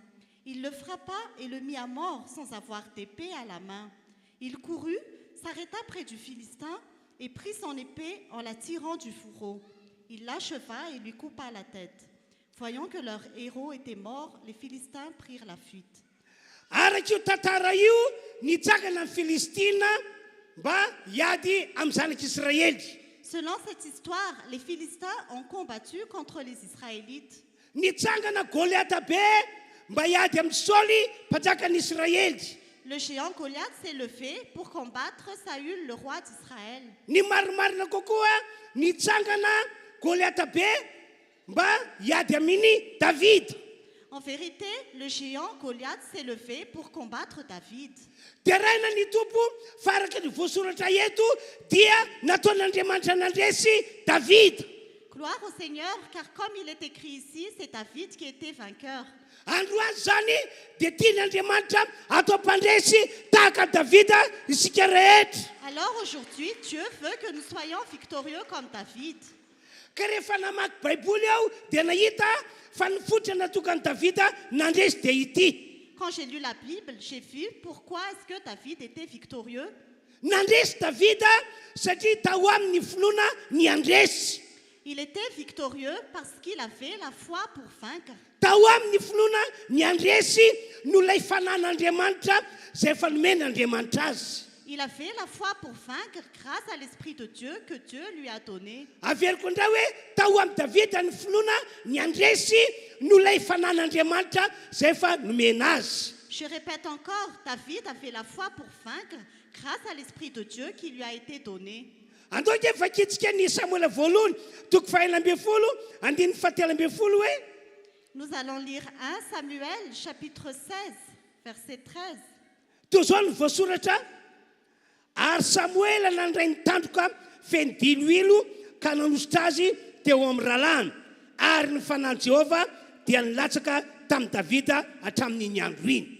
Il le frappa et le mit à mort sans avoir d'épée à la main. Il courut, s'arrêta près du Philistin et prit son épée en la tirant du fourreau. Il l'acheva et lui coupa la tête. Voyant que leur héros était mort, les Philistins prirent la fuite. Araka tantara io nitsangana amin'ny Filistina mba hiady amin'ny zanak'Israely. Selon cette histoire, les Philistins ont combattu contre les Israélites. Nitsangana Goliata be mba hiady amin'ny Saoly mpanjakan'Israely. Le géant Goliath s'est levé pour combattre Saül, le roi d'Israël. Ny marimarina kokoa nitsangana Goliata be mba hiady amin'ny David. En vérité, le géant Goliath s'est levé pour combattre David. Dia raina ny tompo faraka ny voasoratra eto dia nataon'Andriamanitra nandresy David. Gloire au Seigneur, car comme il est écrit ici, c'est David qui était vainqueur. Androany zany dia tian'Andriamanitra atao mpandresy tahaka Davida isika rehetra. Alors aujourd'hui, Dieu veut que nous soyons victorieux comme David. Ka rehefa namaky Baiboly aho dia nahita fa ny fototra natokany Davida nandresy dia ity. Quand j'ai lu la Bible, j'ai vu pourquoi est-ce que David était victorieux. Nandresy Davida satria tao amin'ny finoana ny andresy. Il était victorieux parce qu'il avait la foi pour vaincre. Tao amin'ny finoana ny andresy no ilay fanan'Andriamanitra izay efa nomen'Andriamanitra azy. Il avait la foi pour vaincre grâce à l'Esprit de Dieu que Dieu lui a donné. Averiko indray hoe tao amin'ny Davida ny finoana ny andresy no ilay fanan'Andriamanitra izay efa nomena azy. Je répète encore, David avait la foi pour vaincre grâce à l'Esprit de Dieu qui lui a été donné. Andao ke vakitsika ny Samuela voalohany toko 1 andiny 17 hoe. Nous allons lire 1 Samuel chapitre 16 verset 13. Toy izao ny voasoratra. Ary Samuela nandray ny tandroka feno diloilo ka nanositra azy teo amin'ny ralàna. Ary ny fanahy Jehova dia nilatsaka tamin'ny Davida hatramin'iny andro iny.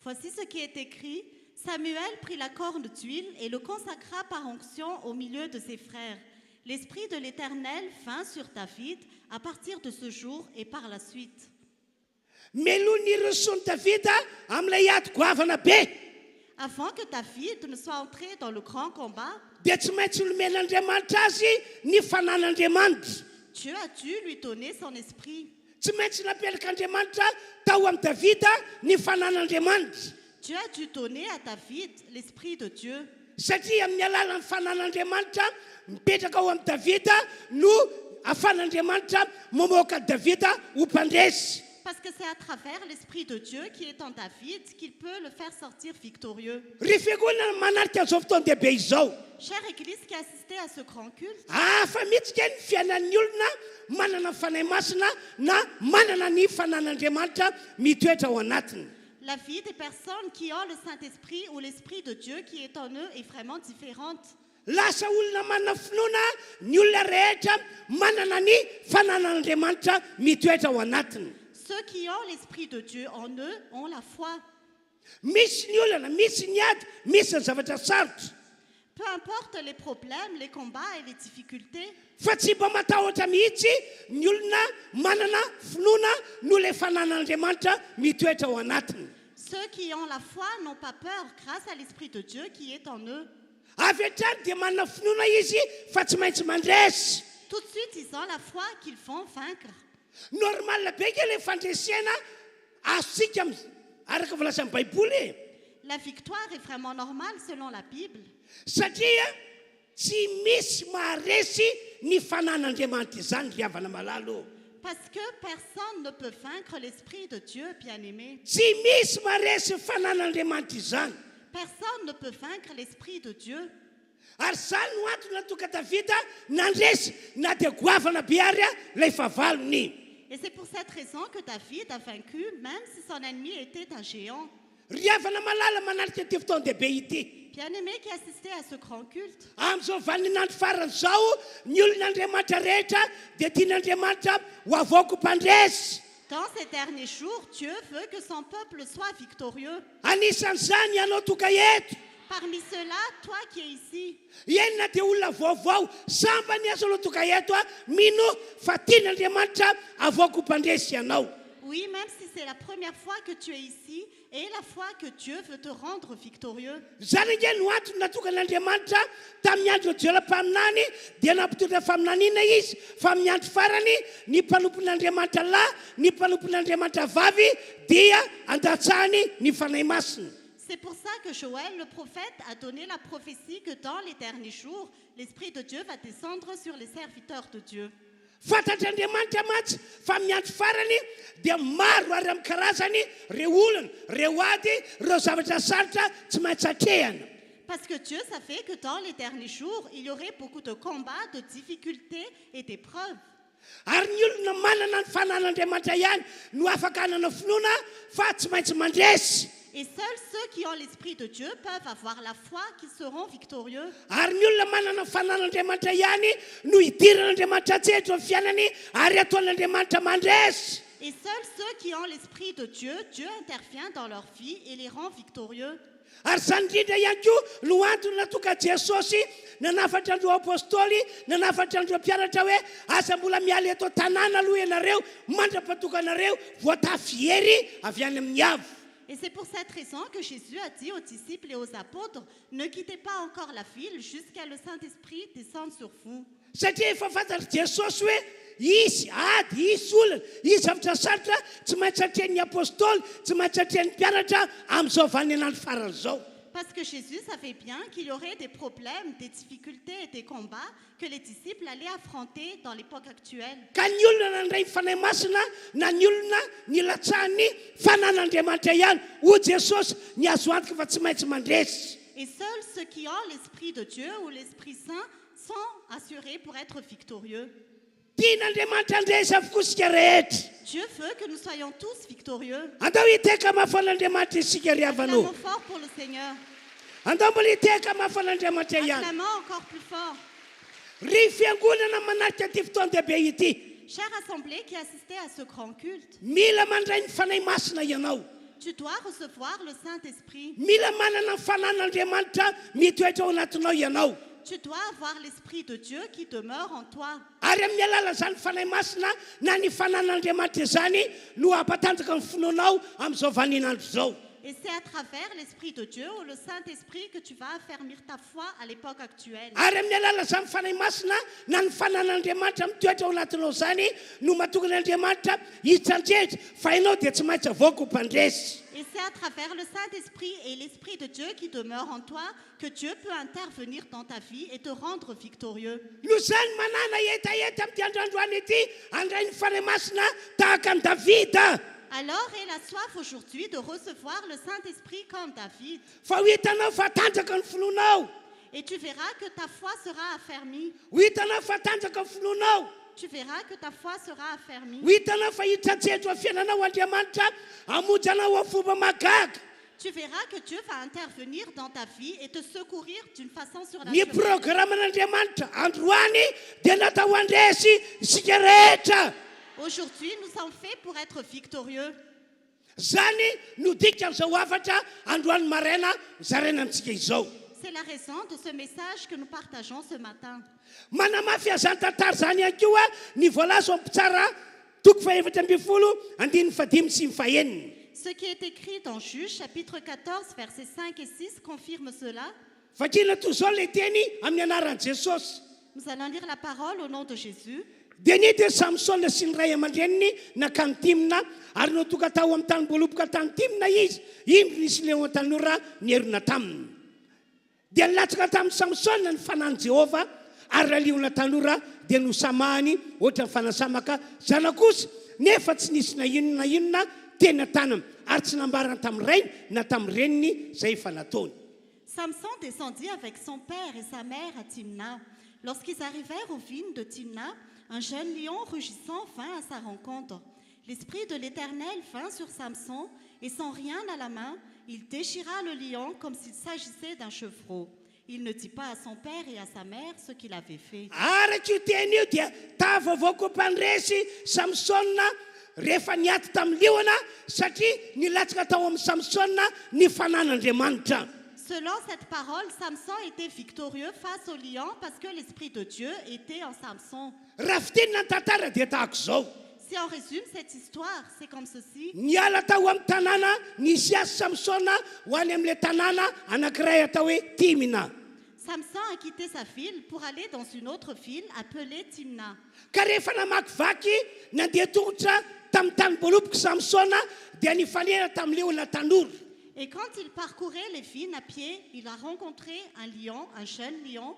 Voici ce qui est écrit. Samuel prit la corne d'huile et le consacra par onction au milieu de ses frères. L'Esprit de l'Éternel vint sur David à partir de ce jour et par la suite. Melony resony Davida amin'ilay ady goavana be. Avant que David ne soit entré dans le grand combat, Dia tsy maintsy nomen'Andriamanitra azy ny fanan'Andriamanitra. Dieu a dû lui donner son esprit. Tsy maintsy napetraka tao amin'ny Davida ny fanan'Andriamanitra. Dieu a dû donner à David l'esprit de Dieu. Satria amin'ny alalan'ny fanan'Andriamanitra mipetraka ao amin'ny Davida no ahafahan'Andriamanitra mamoaka Davida ho mpandresy. Parce que c'est à travers l'esprit de Dieu qui est en David qu'il peut le faire sortir victorieux. Rifegoana manarika an'izao fotoan-dehibe izao. Chère Église qui assistait à ce grand culte, Fa mihitsika ny fiainan'ny olona manana fanahy masina na manana ny fanan'Andriamanitra mitoetra ao anatiny. la vie des personnes qui ont le Saint-Esprit ou l'Esprit de Dieu qui est en eux est vraiment différente. Lasa olona manana finoana ny olona rehetra manana ny fanan'Andriamanitra mitoetra ao anatiny. Ceux qui ont l'Esprit de Dieu en eux ont la foi. Misy ny olana, misy ny ady, misy ny zavatra sarotra. Peu importe les problèmes, les combats et les difficultés, Fa tsy mba matahotra mihitsy ny olona manana finoana no le fanan'Andriamanitra mitoetra ao anatiny. ceux qui ont la foi n'ont pas peur grâce à l'Esprit de Dieu qui est en eux. Avy hatrany dia manana finoana izy fa tsy maintsy mandresy. Tout de suite, ils ont la foi qu'ils vont vaincre. Normal be ke le fandresena azosika araka volazan'ny baiboly La victoire est vraiment normale selon la Bible. satria tsy misy maharesy ny fanan'andriamanitra izany ry havana malalo Parce que personne ne peut vaincre l'Esprit de Dieu, bien-aimé. tsy misy maharesy fanan'andriamanitra izany Personne ne peut vaincre l'Esprit de Dieu. ary zany no antony natoka davida nandresy na dia goavana be ary a lay fahavalony Et c'est pour cette raison que David a vaincu, même si son ennemi était un géant. ry havana malala manarika ty fotoan-dehibe ity Bien-aimé qui assistait à ce grand culte, amin'izao vaninandro farany zao ny olon'andriamanitra rehetra dia tian'andriamanitra ho avoako mpandresy dans ces derniers jours, Dieu veut que son peuple soit victorieux. anisan'izany ianao toka eto Parmi ceux-là, toi qui es ici, enina dia olona vaovao samba ny asa aloha toka eto a mino fa tian'andriamanitra avoako mpandresy ianao oui, même si c'est la première fois que tu es ici et la fois que Dieu veut te rendre victorieux. zany nge no antony natokan'andriamanitra tamin'ny andro jeolam-paminany dia nampitondra faminaniana izy fa amin'ny andro farany ny mpanompon'andriamanitra lahy ny mpanompon'andriamanitra vavy dia andatsahany ny fanahy masina C'est pour ça que Joël, le prophète, a donné la prophétie que dans les derniers jours, l'Esprit de Dieu va descendre sur les serviteurs de Dieu. fantatr'andriamanitra matsy fa amin'ny andro farany dia maro ary amin'ny karazany reo olona reo ady reo zavatra sarotra tsy maintsy atrehana Parce que Dieu savait que dans les derniers jours, il y aurait beaucoup de combats, de difficultés et d'épreuves. ary ny olona manana ny fanan'andriamanitra ihany no afaka hanana finoana fa tsy maintsy mandresy Et seuls ceux qui ont l'Esprit de Dieu peuvent avoir la foi qu'ils seront victorieux. ary ny olona manana ny fanan'andriamanitra ihany no hidiran'andriamanitra tsehatra ny fiainany ary ataon'andriamanitra mandresy Et seuls ceux qui ont l'Esprit de Dieu, Dieu intervient dans leur vie et les rend victorieux. ary zany indrindra ihany koa no antony natoka jesosy nanafatra andro apôstôly nanafatra andro mpianatra hoe asa mbola mialy eto tanàna aloha ianareo mandra-patokanareo voatafy hery avy any amin'ny avo Et c'est pour cette raison que Jésus a dit aux disciples et aux apôtres, ne quittez pas encore la ville jusqu'à le Saint-Esprit descende sur vous. satria efa fantatra jesosy hoe izy ady isy olana izy zavatra sarotra tsy maintsy atrehan'ny apôstôly tsy maintsy atrehan'ny mpianatra amin'izao vaninandro farany zao Parce que Jésus savait bien qu'il y aurait des problèmes, des difficultés et des combats que les disciples allaient affronter dans l'époque actuelle. ka ny olona nandray fanahy masina na ny olona ny latsahany fanan'andriamanitra ihany ho jesosy ny azo antoka fa tsy maintsy mandresy Et seuls ceux qui ont l'Esprit de Dieu ou l'Esprit Saint sont assurés pour être victorieux. tian'andriamanitra andresy avokoa sika rehetra Dieu veut que nous soyons tous victorieux. andao hiteka mahafan'andriamanitra isika ry havanao Acclamons fort pour le Seigneur. andao mbola hiteka mahafan'andriamanitra ihany Acclamons encore plus fort. ry fiangonana manarika ty fotoan-dehibe ity Chère assemblée qui assistait à ce grand culte, mila mandray ny fanahy masina ianao tu dois recevoir le Saint-Esprit. mila manana ny fanan'andriamanitra mitoetra ao anatinao ianao Tu dois avoir l'Esprit de Dieu qui demeure en toi. ary amin'ny alala zany fanahy masina na ny fanan'andriamanitra izany no ampatanjaka ny finoanao amin'izao vaninandro zao Et c'est à travers l'Esprit de Dieu ou le Saint-Esprit que tu vas affermir ta foi à l'époque actuelle. ary amin'ny alala zany fanahy masina na ny fanan'andriamanitra mitoetra ao anatinao zany no mahatonga n'andriamanitra hitsanjehitra fa ianao dia tsy maintsy avoako mpandresy Et c'est à travers le Saint-Esprit et l'Esprit de Dieu qui demeure en toi que Dieu peut intervenir dans ta vie et te rendre victorieux. no zany manana etaeta amin'ity androandroany ity andray ny fanahy masina tahaka ny davida Alors est la soif aujourd'hui de recevoir le Saint-Esprit comme David. fa ho hitanao fa tanjaka ny finoanao Et tu verras que ta foi sera affermie. ho hitanao fa tanjaka ny finoanao Tu verras que ta foi sera affermie. ho hitanao fa hitsanjehitra ao fiainanao andriamanitra amonjy anao ao fomba magaga Tu verras que Dieu va intervenir dans ta vie et te secourir d'une façon ny surnaturelle. programman'andriamanitra androany dia natao andresy isika rehetra Aujourd'hui, nous sommes faits pour être victorieux. zany no dikitra amin'izao afatra androany maraina zaraina amintsika izao C'est la raison de ce message que nous partageons ce matin. manamafy azany tantara zany ihany koa ny voalazo ampitsara toko faefatra ambin'ny folo andiny fadimy sy ny faheniny Ce qui est écrit dans Juge, chapitre 14, versets 5 et 6, confirme cela. fakina toy zao lay teny amin'ny anaran'i jesosy Nous allons lire la parole au nom de Jésus. dia nity Samsona sy ny ray aman-dreniny nakany Timna ary notoka tao amin'ny tany Boaloboka tany Timna izy nisy leo tanora nierina taminy dia nilatsaka tamin'ny Samsona ny fanany Jehova ary raliona tanora dia nosamahany ohatra ny fanasamaka zanakosa nefa tsy nisy na inona tena tanana ary tsy nambarana tamin'ny rainy na tamin'ny reniny zay efa nataony. Samson descendit avec son père et sa mère à Timna. Lorsqu'ils arrivèrent aux vignes de Timna, un jeune lion rugissant vint à sa rencontre. L'esprit de l'Éternel vint sur Samson et sans rien à la main, il déchira le lion comme s'il s'agissait d'un chevreau. Il ne dit pas à son père et à sa mère ce qu'il avait fait. Araky io teny io dia tavavao koa mpandresy Samsona rehefa niaty tamin'ny liona satria nilatsaka tao amin'ny Samsona ny fanan'Andriamanitra. Selon cette parole, Samson était victorieux face au lion parce que l'Esprit de Dieu était en Samson. Raha fitinina ny tantara dia tahako zao. Si on résume cette histoire, c'est comme ceci. Niala tao amin'ny tanàna nisy azy Samsona ho any amin'ilay tanàna anankiray atao hoe Timina. Samson a quitté sa ville pour aller dans une autre ville appelée Timna. Ka rehefa namakivaky nandeha tongotra tamin'ny tany Boaloboka Samsona dia nifanena tamin'ilay olona tanora. Et quand il parcourait les vignes à pied, il a rencontré un lion, un jeune lion.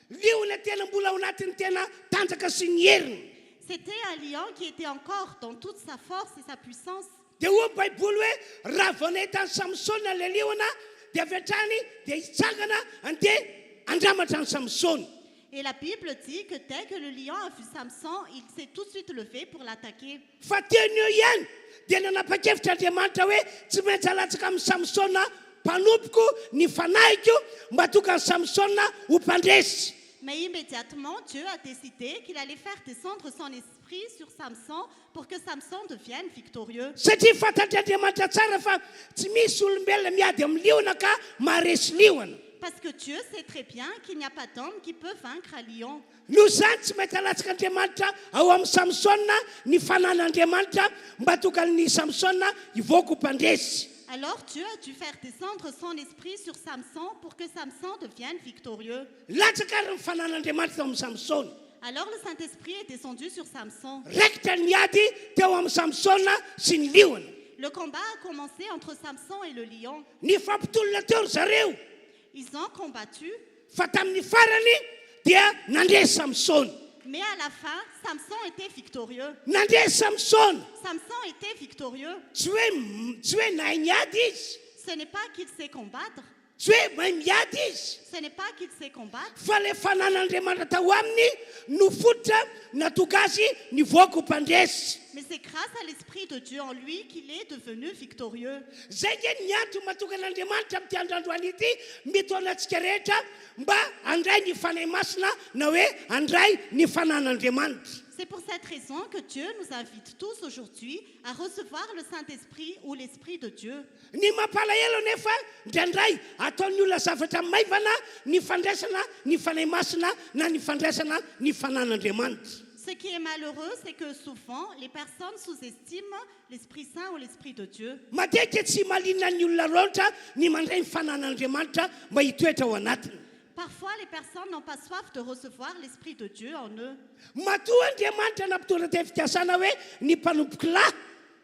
Liona tena mbola ao anatin'ny tena tanjaka sy ny heriny. C'était un lion qui était encore dans toute sa force et sa puissance. Dia hoy Baiboly hoe raha vao nahita Samsona ilay liona dia avy hatrany dia hitsangana andeha andramatra ny Samsona. Et la Bible dit que dès que le lion a vu Samson, il s'est tout de suite levé pour l'attaquer. Fa teny eo ihany dia nanapa-kevitra Andriamanitra hoe tsy maintsy halatsaka amin'ny Samsona mpanompoka ny fanahiko mba tokany Samsona ho mpandresy. Mais immédiatement, Dieu a décidé qu'il allait faire descendre son esprit sur Samson pour que Samson devienne victorieux. Satria fantatry Andriamanitra tsara fa tsy misy olombelona miady amin'ny liona ka maharesy liona. Parce que Dieu sait très bien qu'il n'y a pas d'homme qui peut vaincre un lion. Noho izany tsy maintsy halatsaka Andriamanitra ao amin'ny Samsona ny fanan'Andriamanitra mba tokany Samsona hivoaka ho mpandresy. Alors Dieu a dû faire descendre son esprit sur Samson pour que Samson devienne victorieux. Latsaka ary ny fanan'Andriamanitra tao amin'ny Samsona. Alors le Saint-Esprit est descendu sur Samson. Raikitra ny miady teo amin'ny Samsona sy ny liona. Le combat a commencé entre Samson et le lion. Ny fampitolona teo ry zareo. Ils ont combattu, Fa tamin'ny farany dia nandresy Samsona. mais à la fin, Samson était victorieux. Nandresy Samsona. Samson était victorieux. Tsy hoe nahay miady izy. Ce n'est pas qu'il sait combattre, Tsy hoe mahay miady izy. ce n'est pas qu'il sait combattre, Fa le fanan'Andriamanitra tao aminy no fototra natonga azy nivoaka ho mpandresy. mais c'est grâce à l'Esprit de Dieu en lui qu'il est devenu victorieux. Zay ny antony mahatonga an'Andriamanitra amin'ity androandroany ity mitaona antsika rehetra mba handray ny fanahy masina na hoe handray ny fanan'Andriamanitra. C'est pour cette raison que Dieu nous invite tous aujourd'hui à recevoir le Saint-Esprit ou l'Esprit de Dieu. Ny mampalahelo nefa ndraindray ataon'ny olona zavatra maivana ny fandraisana ny fanahy masina na ny fandraisana ny fanan'Andriamanitra. Ce qui est malheureux, c'est que souvent, les personnes sous-estiment l'Esprit Saint ou l'Esprit de Dieu. Matetika tsy malinina ny olona loatra ny mandray ny fanan'Andriamanitra mba hitoetra ao anatiny. Parfois, les personnes n'ont pas soif de recevoir l'Esprit de Dieu en eux. Matoa Andriamanitra nampitondra te-fikasana hoe ny mpanompoky lahy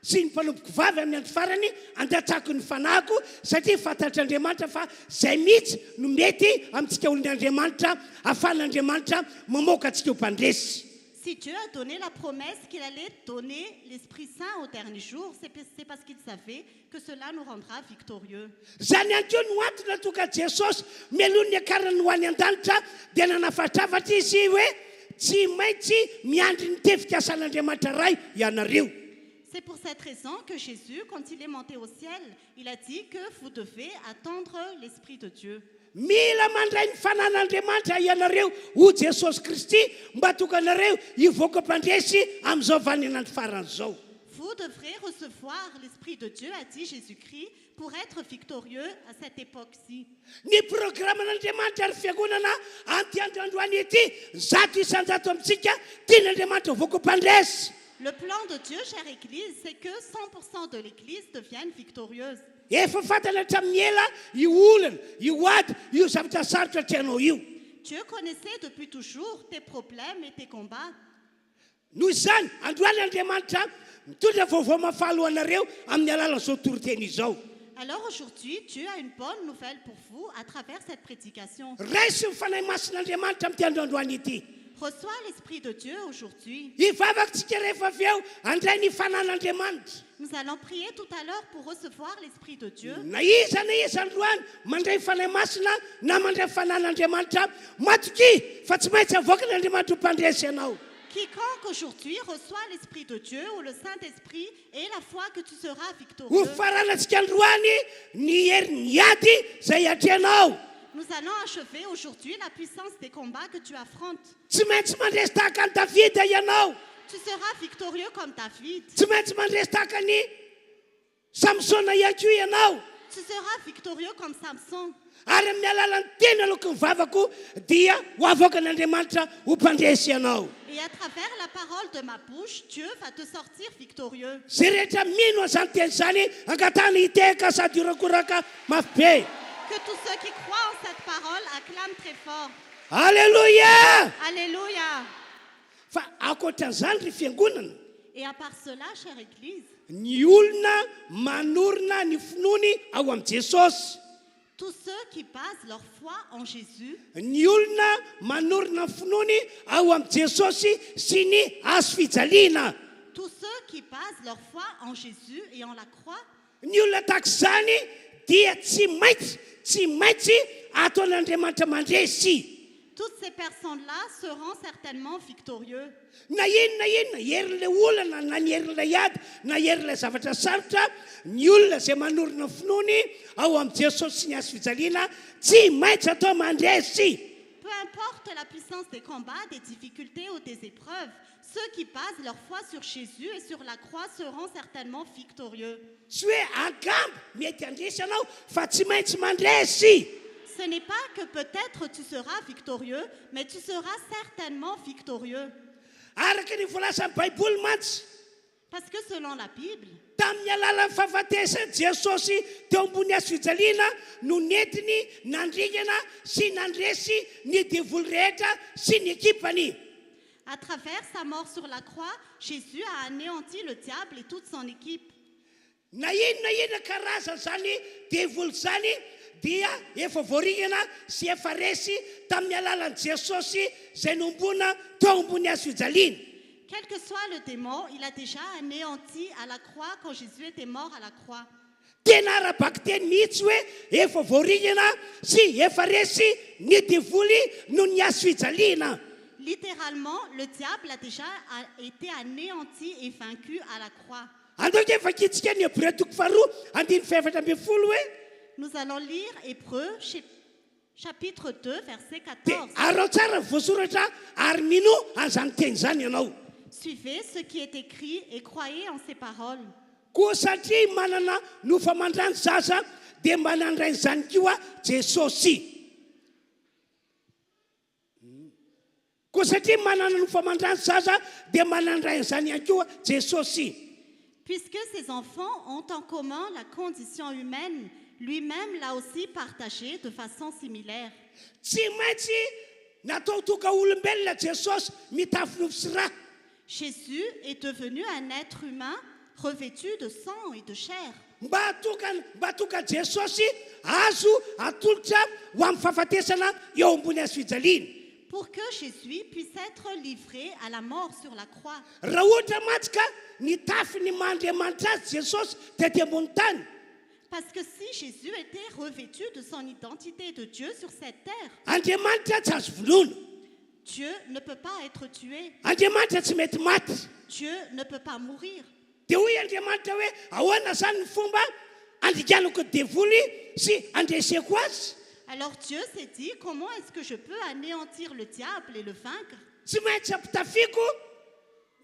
sy ny mpanompoky vavy amin'ny andro farany andatsako ny fanahiko satria fantatr'Andriamanitra fa zay mihitsy no mety amintsika olon'Andriamanitra ahafahan'Andriamanitra mamoaka antsika ho mpandresy. Si Dieu a donné la promesse qu'il allait donner l'Esprit Saint au dernier jour, c'est parce qu'il savait que cela nous rendra victorieux. Zany ihany koa no antony natonga Jesosy melony akarany ho any an-danitra dia nanafatravatra izy hoe tsy maintsy miandry ny te-fikasan'Andriamanitra ray ianareo. C'est pour cette raison que Jésus, quand il est monté au ciel, il a dit que vous devez attendre l'Esprit de Dieu. Mila mandray ny fanan'Andriamanitra ianareo ho Jesosy Kristy mba tokanareo hivoaka mpandresy amin'izao vaninandro farany zao. Vous devrez recevoir l'Esprit de Dieu, a dit Jésus-Christ, pour être victorieux à cette époque-ci. Ny programan'Andriamanitra ary fiangonana anty androandroany ity zato isan-jato amintsika tian'Andriamanitra hivoaka mpandresy. Le plan de Dieu, chère Église, c'est que 100% de l'Église devienne victorieuse. Efa fantana hatramin'ny ela io olana io ady io zavatra sarotra tianao io. Dieu connaissait depuis toujours tes problèmes et tes combats. noho izany androany Andriamanitra mitondra vaovao mafaly ho anareo amin'ny alalan'izao toriteny izao. Alors aujourd'hui, Dieu a une bonne nouvelle pour vous à travers cette prédication. Raisy ny fanahy masin'Andriamanitra amin'ity androandroany ity. Reçois l'Esprit de Dieu aujourd'hui. Ivavakantsika rehefa avy eo andray ny fanan'Andriamanitra. Nous allons prier tout à l'heure pour recevoir l'Esprit de Dieu. Na iza androany mandray fanahy masina na mandray fanan'Andriamanitra matoky fa tsy maintsy avoaka n'Andriamanitra ho mpandresy ianao. Quiconque aujourd'hui reçoit l'Esprit de Dieu ou le Saint-Esprit et la foi que tu seras Ho victorieux. faranantsika androany ny hery ny ady zay atreanao. Nous allons achever aujourd'hui la puissance des combats que tu affrontes. Tsy maintsy mandresy tahaka ny Davida ianao. Tu seras victorieux comme David. Tsy maintsy mandresy tahaka ny Samsona ihany koa ianao. Tu seras victorieux comme Samson. Ary amin'ny alalan'ny teny aloka ny vavako dia ho avoaka n'Andriamanitra ho mpandresy ianao. Et à travers la parole de ma bouche, Dieu va te sortir victorieux. Zay rehetra mino an'izany teny zany angatana hiteka sady irakoraka mafy be. Que tous ceux qui croient en cette parole acclament très fort. Alléluia! Alléluia. Fa ankoatran'izany ry fiangonana, Et à part cela, chère Église, ny olona manorina ny finoany ao am Jesosy. tous ceux qui basent leur foi en Jésus, Ny olona manorina ny finoany ao am Jesosy sy ny azo fijaliana. tous ceux qui basent leur foi en Jésus et en la croix, Ny olona tahak'izany dia tsy maintsy ataon'Andriamanitra mandresy. toutes ces personnes-là seront certainement victorieux. Na inona herin'ilay olana na ny herin'ilay ady na herin'ilay zavatra sarotra, ny olona zay manorina ny finoany ao am Jesosy sy ny azo fijaliana tsy maintsy atao mandresy. Peu importe la puissance des combats, des difficultés ou des épreuves, ceux qui basent leur foi sur Jésus et sur la croix seront certainement victorieux. Tsy hoe angamba mety handresy ianao fa tsy maintsy mandresy. Ce n'est pas que peut-être tu seras victorieux, mais tu seras certainement victorieux. Araka ny voalasan'ny Baiboly mantsy, Parce que selon la Bible, tamin'ny alalan'ny fahafatesany Jesosy teo ambony azo fijaliana no nentiny nandringana sy nandresy ny devoly rehetra sy ny ekipany. à travers sa mort sur la croix, Jésus a anéanti le diable et toute son équipe. Na inona karazana zany devoly zany dia efa voaringana sy efa resy tamin'ny alalan'i Jesosy zay nombona teo ambony azo fijaliana. Quel que soit le démon, il a déjà anéanti à la croix quand Jésus était mort à la croix. Tena arabaka teny mihitsy hoe efa voaringana sy efa resy ny devoly no ny azo fijaliana. Littéralement, le diable a déjà été anéanti et vaincu à la croix. Andao efa kitsika ny Hébreux toko faharoa andiny faefatra ambin'ny folo hoe Nous allons lire Hébreux chapitre 2, verset dia 14. arao tsara ny voasoratra ary mino an'izany teny zany ianao. Suivez ce qui est écrit et croyez en ces paroles. Koa satria manana nofa mandrany zaza dia manandray zany koa Jesosy. Koa satria manana nofa mandrany zaza dia manandray zany ihany koa Jesosy. Puisque ces enfants ont en commun la condition humaine, lui-même l'a aussi partagée de façon similaire. Tsy maintsy natao toka olombelona Jesosy mitafy nofo sy rà. Jésus est devenu un être humain revêtu de sang et de chair. Mba toka Jesosy azo atolotra ho amin'ny fahafatesana eo ambony azo fijaliana. Pour que Jésus puisse être livré à la mort sur la croix. Raha ohatra mantsy ka nitafy ny Mahandriamanitra azy Jesosy tety ambony tany, Parce que si Jésus était revêtu de son identité de Dieu sur cette terre, Andriamanitra tsy azo vonoina. Dieu ne peut pas être tué. Andriamanitra tsy mety maty. Dieu ne peut pas mourir. Dia hoy Andriamanitra hoe ahoana zany ny fomba andriganako devoly sy andreseko azy. Alors Dieu s'est dit, comment est-ce que je peux anéantir le diable et le vaincre? Tsy maintsy ampitafiako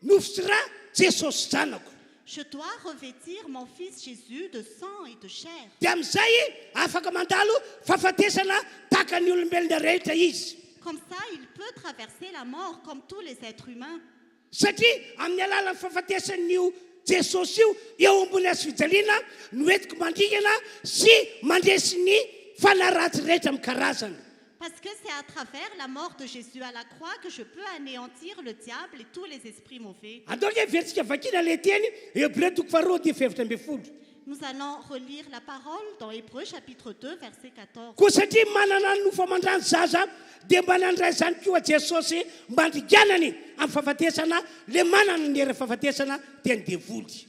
nofo sy rà Jesosy zanako. Je dois revêtir mon fils Jésus de sang et de chair. Dia amin'izay afaka mandalo fahafatesana tahaka ny olombelona rehetra izy. Comme ça, il peut traverser la mort comme tous les êtres humains. Satria amin'ny alalan'ny fahafatesan'io Jesosy eo ambony azo fijaliana no entiko mandringana sy mandresy ny fanaratsy rehetra amin'ny karazana. Parce Parce que c'est à travers la mort de Jésus à la croix que je peux anéantir le diable et tous les esprits mauvais. Andao everitsika vakina le teny Hébreu toko faharoa dia efatra ambin'ny folo. Nous allons relire la parole dans Hébreu chapitre 2 verset 14. Koa satria manana ny famandrany zaza dia mba nandray zany koa Jesosy mba andriganany amin'ny fahafatesana le manana ny fahafatesana dia ny devoly.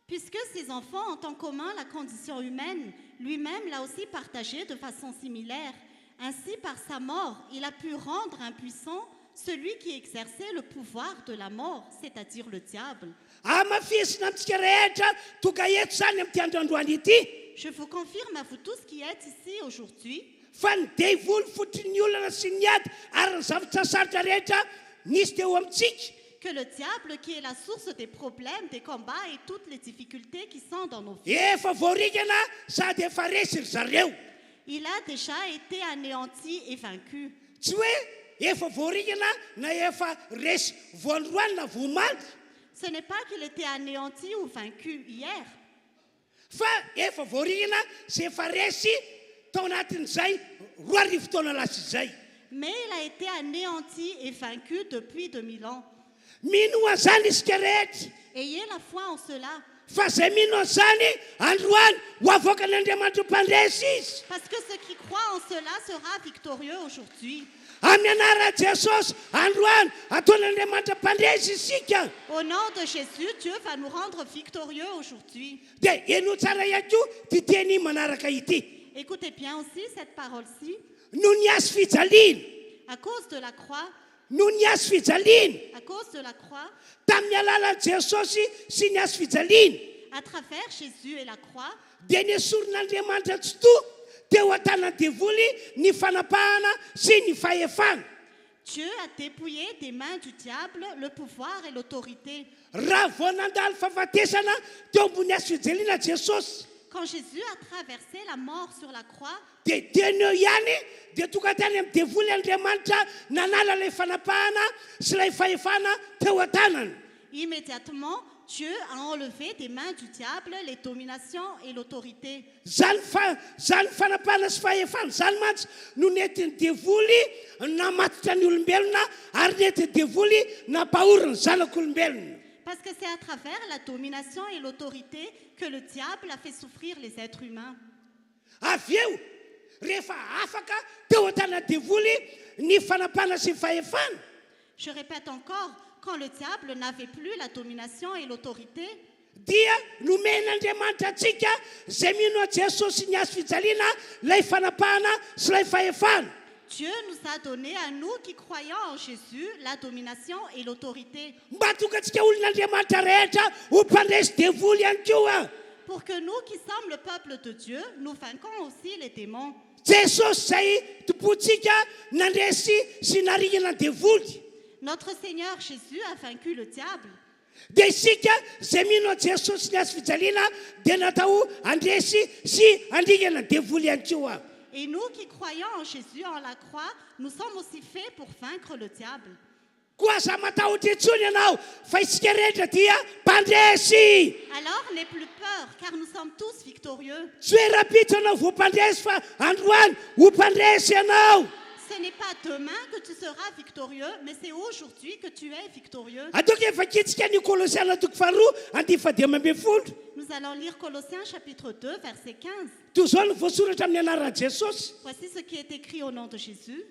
Puisque ses enfants ont en commun la condition humaine, lui-même l'a aussi partagée de façon similaire. Ainsi, par sa mort, il a pu rendre impuissant celui qui exerçait le pouvoir de la mort, c'est-à-dire le diable. Amafisina amintsika rehetra toka eto zany amin'ity androandroany ity Je vous confirme à vous tous qui êtes ici aujourd'hui fa ny devoly fotry ny olana sy ny ady ary ny zavatra sarotra rehetra nisy teo amintsika que le diable, qui est la source des problèmes, des combats et toutes les difficultés qui sont dans nos vies, efa voarikana sady efa resy ry zareo. il a déjà été anéanti et vaincu. Tsy hoe efa voarikana na efa resy voandroany na vomaly Ce n'est pas qu'il était anéanti ou vaincu hier, fa efa voarikana sy efa resy tao anatin'izay 2 taona lasa izay. mais il a été anéanti et vaincu depuis 2000 ans. Mino an'izany isika rehetra Ayez la foi en cela, fa zay mino an'izany androany ho avoaka n'Andriamanitra mpandresy izy. parce que ceux qui croient en cela sera victorieux aujourd'hui. Amin'ny anarana Jesosy androany ataon'Andriamanitra mpandresy isika. Au nom de Jésus, Dieu va nous rendre victorieux aujourd'hui. Dia eno tsara ihany koa ty teny manaraka ity. Écoutez bien aussi cette parole-ci. No niasy fijaliana, À cause de la croix, no niasy fijaliana à cause de la croix, tamin'ny alalan'i Jesosy sy niasy fijaliana à travers Jésus et la croix, dia nesoron'Andriamanitra tsy toa teo an-tanany devoly ny fanapahana sy ny fahefana. Dieu a dépouillé des mains du diable le pouvoir et l'autorité. Raha vao nandalo fahafatesana teo ambony niasy fijaliana Jesosy Quand Jésus a traversé la mort sur la croix, dia teny eo ihany dia tonga tany amin'ny devoly Andriamanitra nanala ilay fanapahana sy ilay fahefana teo an-tanany. immédiatement, Dieu a enlevé des mains du diable les dominations et l'autorité. Zany fanapahana sy fahefana zany mantsy no nentin'ny devoly namatotra ny olombelona ary nentin'ny devoly nampahoriny zanak'olombelona. Parce que c'est à travers la domination et l'autorité que le diable a fait souffrir les êtres humains. Avy eo rehefa afaka teo an-tanany devoly ny fanapahana sy ny fahefana Je répète encore, quand le diable n'avait plus la domination et l'autorité, dia nomen'Andriamanitra antsika zay mino a Jesosy niasy fijaliana lay fanapahana sy lay fahefana. Dieu nous a donné à nous qui croyons en Jésus la domination et l'autorité. Mba tonga antsika olon'Andriamanitra rehetra ho mpandresy devoly ihany koa. Pour que nous qui sommes le peuple de Dieu, nous vainquons aussi les démons. Jesosy zay tompontsika nandresy sy narigana ny devoly. Notre Seigneur Jésus a vaincu le diable. Dia isika zay mino a Jesosy niasy fijaliana dia natao andresy sy andringana ny devoly ihany koa. Et nous qui croyons en Jésus, en la croix, nous sommes aussi faits pour vaincre le diable. Koa za matahotra intsony ianao fa isika rehetra dia mpandresy. Alors n'aie plus peur, car nous sommes tous victorieux. Tsy hoe rapitra anao vo mpandresy fa androany ho mpandresy ianao. Ce n'est pas demain que tu seras victorieux, mais c'est aujourd'hui que tu es victorieux. Ataoko efa kitsika ny Kolosiana toko faharoa andiny fadimy ambin'ny folo. Nous allons lire Colossiens chapitre 2, verset 15. Toy izao no voasoratra amin'ny anaran'i Jesosy. Voici ce qui est écrit au nom de Jésus.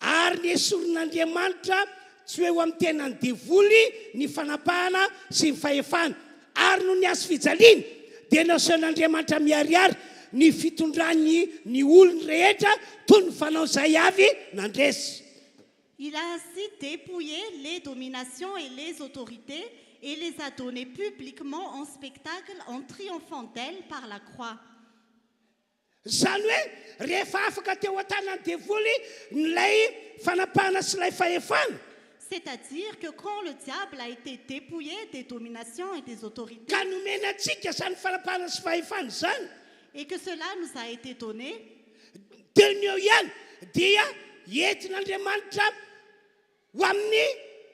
Ary niesoron'Andriamanitra tsy hoe ho amin'ny tenany devoly ny fanapahana sy ny fahefana. Ary no niasy fijaliana dia nasehon'Andriamanitra miharihary ny fitondrany ny olony rehetra toy ny fanao izay avy nandresy. Il a ainsi dépouillé les dominations et les autorités et les a données publiquement en spectacle en triomphant d'elles par la croix. Zany hoe rehefa afaka teo an-tanany devoly nylay fanapahana sy lay fahefana. C'est-à-dire que quand le diable a été dépouillé des dominations et des autorités, Ka nomena antsika zany fanapahana sy fahefana zany. et que cela nous a été donné, Dia ny eo ihany dia entin'Andriamanitra ho amin'ny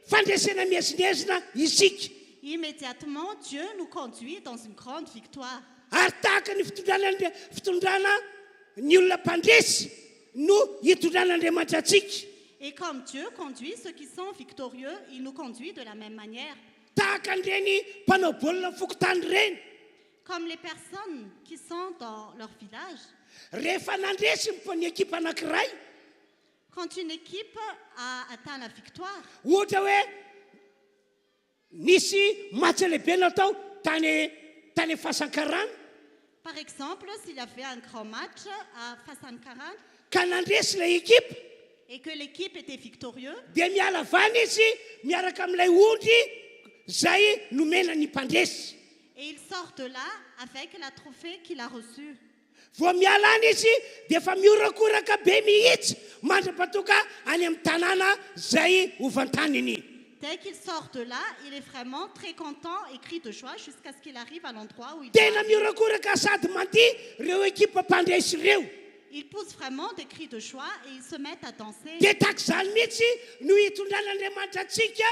fandresena mihezinyezina isika. immédiatement Dieu nous conduit dans une grande victoire. Ary tahaka ny fitondrana ny olona mpandresy no hitondran'andriamanitra atsika. Et comme Dieu conduit ceux qui sont victorieux, il nous conduit de la même manière. Tahaka an'ireny mpanao baolina fokotany reny. Comme les personnes qui sont dans leur village. Rehefa nandresy ny ekipa anankiray, Quand une équipe a atteint la victoire, ohatra hoe nisy match lehibe natao tany Fasankarana, par exemple, s'il a fait un grand match à Fasankaran ka nandresy ilay ekipa et que l'équipe était victorieuse, dia miala vany izy miaraka amin'ilay ondry zay nomena ny mpandresy. et il sort de là avec la trophée qu'il a reçue. Vao miala any izy dia efa miorakoraka be mihitsy mandrapatoka any amin'ny tanàna zay ovantaniny. Dès qu'il sort de là, il est vraiment très content et crie de joie jusqu'à ce qu'il arrive à l'endroit où il Tena doit. miorakoraka sady mandihy reo ekipa mpandresy ireo. Ils poussent vraiment des cris de joie et ils se mettent à danser. Dia tak'izany mihitsy no hitondran'Andriamanitra antsika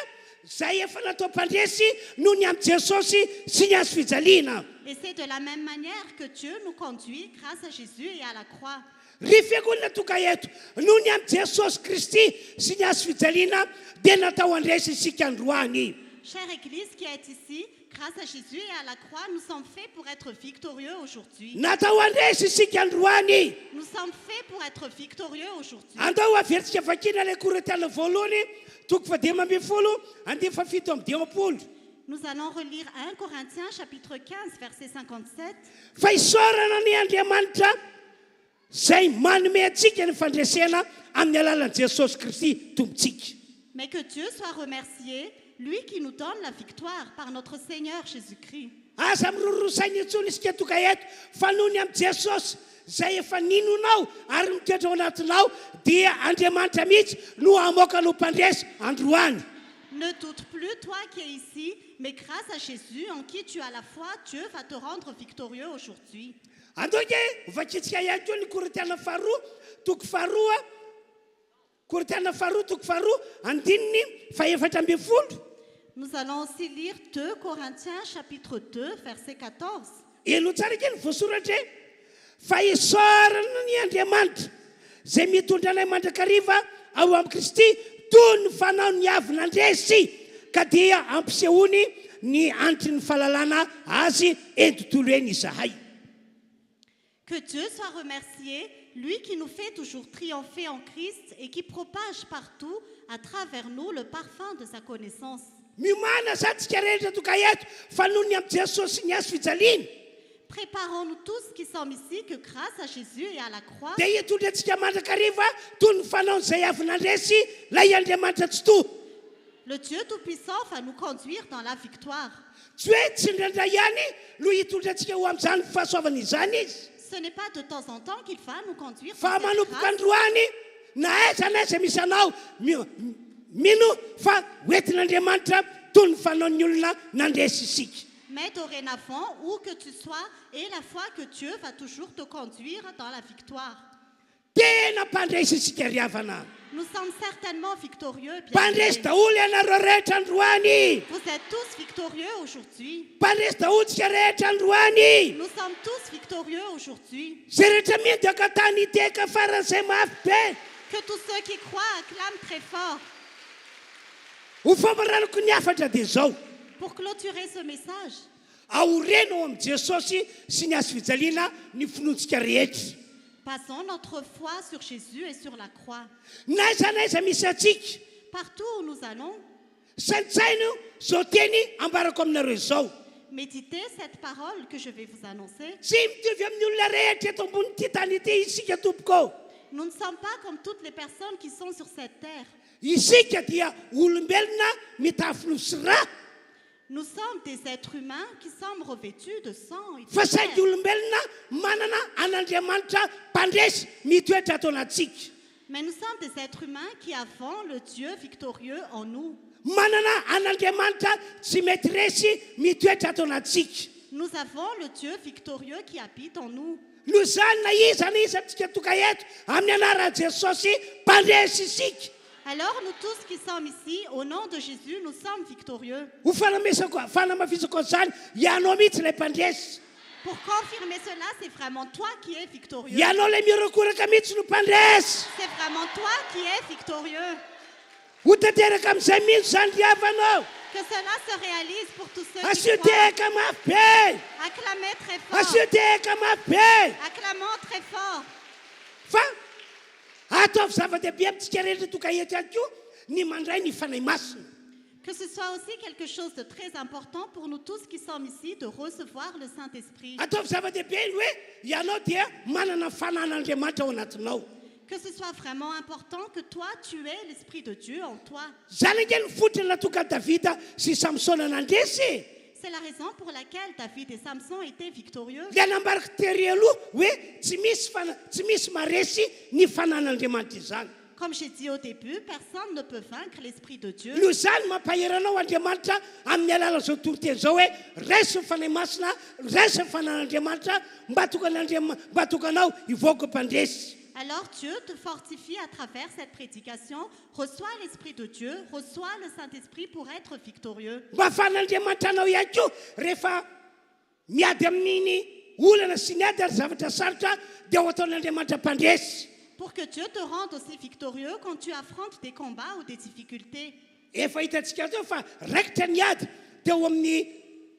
zay efa natao mpandresy noho ny amin'ny Jesosy sy ny azo fijaliana. Et c'est de la même manière que Dieu nous conduit grâce à Jésus et à la croix. Ry fiangonana toka eto noho ny amin'ny Jesosy Kristy sy ny azo fijaliana dia natao andresy isika androany. Chère Église qui est ici, grâce à Jésus et à la croix, nous sommes faits pour être victorieux aujourd'hui. Natao andresy isika androany. Nous sommes faits pour être victorieux aujourd'hui. Andao averintsika vakina ilay Korintiana voalohany toko 10:17-18. Nous allons relire 1 Corinthiens chapitre 15 verset 57. Fa isaorana ny Andriamanitra zay manome antsika ny fandresena amin'ny alalan'i Jesosy Kristy tompontsika. Mais que Dieu soit remercié, lui qui nous donne la victoire par notre Seigneur Jésus-Christ. Aza mirorosainy intsony isika toka eto fa noho ny amin'ny Jesosy zay efa ninonao ary mitoetra ao anatinao dia Andriamanitra mihitsy no hamoaka no mpandresy androany. Ne doute plus, toi qui es ici, mais grâce à Jésus en qui tu as la foi, Dieu va te rendre victorieux aujourd'hui. Andoike vakitsika ihany koa ny Korintiana faharoa toko faharoa Korintiana faharoa toko faharoa andininy faha-efatra ambin'ny folo. Nous allons aussi lire 2 Corinthiens chapitre 2 verset 14. Elo tsara kely voasoratra fa isaorana ny Andriamanitra zay mitondra anay mandrakariva ao amin'ny Kristy toy ny fanao ny avy nandresy ka dia ampisehony ny antry ny fahalalana azy eny-tontolo eny izahay. Que Dieu soit remercié, lui qui nous fait toujours triompher en Christ et qui propage partout à travers nous le parfum de sa connaissance. Mimana zatsika rehetra toka eto fa noho ny amin'ny Jesosy ny azo fijaliana. Préparons-nous tous qui sommes ici que grâce à Jésus et à la croix, Dia hitondra antsika mandrakariva toy ny fanao zay avy nandresy lay Andriamanitra tsy toa. le Dieu Tout-Puissant va nous conduire dans la victoire. Tsy hoe tsy indraindray ihany no hitondra antsika ho amin'izany fahasoavana izany izy. Ce n'est pas de temps en temps qu'il va nous conduire dans Fa cette manompoka grâce, androany na aiza na aiza misy anao mino fa hoentin'Andriamanitra toy ny fanaon'ny olona nandresy isika. mais dorénavant, où que tu sois, et la foi que Dieu va toujours te conduire dans la victoire. Tena mpandresy isika ry havana. Nous sommes certainement victorieux, Mpandresy bien-aimés. daholo ianareo rehetra androany. Vous êtes tous victorieux aujourd'hui. Mpandresy daholotsika rehetra androany. Nous sommes tous victorieux aujourd'hui. Zay rehetra midaka tany hiteka faran'izay mafy be. Que tous ceux qui croient acclament très fort. Ho fambaranako ny afatra dia zao. Pour clôturer ce message, Aorena ao amin'ny Jesosy sy ny azo fijaliana ny finoantsika rehetra. passons notre foi sur Jésus et sur la croix. Na aiza na aiza misy atsika. Partout où nous allons, Saintsaino zao teny ambarako aminareo zao. méditez cette parole que je vais vous annoncer. Tsy mitovy amin'ny olona rehetra eto ambony tany ity isika tompoko. Nous ne sommes pas comme toutes les personnes qui sont sur cette terre. Isika dia olombelona mitafy nosy ra. Nous sommes des êtres humains qui sommes revêtus de sang et de Fa saingy chair. olombelona manana an'Andriamanitra mpandresy mitoetra ato anatsika. Mais nous sommes des êtres humains qui avons le Dieu victorieux en nous. Manana an'Andriamanitra tsy mety resy mitoetra ato anatsika. Nous avons le Dieu victorieux qui habite en nous. No zany na iza na iza antsika toka eto amin'ny anaran'i Jesosy mpandresy isika. Alors nous tous qui sommes ici, au nom de Jésus, nous sommes victorieux. Ho fanamafisako an'izany ianao mihitsy ilay mpandresy. Pour confirmer cela, c'est vraiment toi qui es victorieux. ianao lay mirakoraka mihitsy no mpandresy C'est vraiment toi qui es victorieux. ho tanteraka amin'izay mihitsy zany diavanao Que cela se réalise pour tous ceux qui asio croient. tehaka mafy be Acclamez très fort. asio tehaka mafy be Acclamons très fort. fa ataovy zava-dehibe amintsika rehetra tokaety ihany koa ny mandray ny fanahy masina Que ce soit aussi quelque chose de très important pour nous tous qui sommes ici de recevoir le Saint-Esprit. ataovy zava-dehibe iny hoe ianao dia manana fanan'andriamanitra ao anatinao Que ce soit vraiment important que toi, tu aies l'Esprit de Dieu en toi. zany ange ny fotriny natokany davida sy samsona nandresy C'est la raison pour laquelle David et Samson étaient victorieux. le nambaraka tery aloha hoe tsy misy maresy ny fanan'andriamanitra izany Comme j'ai dit au début, personne ne peut vaincre l'Esprit de Dieu. noho zany mampaheranao andriamanitra amin'ny alala zao tonteny zao hoe raisy ny fanahy masina raisy ny fanan'andriamanitra mba tokanao ivoaka mpandresy Alors Dieu te fortifie à travers cette prédication. Reçois l'Esprit de Dieu, reçois le Saint-Esprit pour être victorieux. mba ahafahan'andriamanitra anao ihany koa rehefa miady amin'iny olana sy niady ary zavatra sarotra dia ho ataon'andriamanitra mpandresy Pour que Dieu te rende aussi victorieux quand tu affrontes des combats ou des difficultés. efa hitantsika zao fa raikitra niady teo amin'ny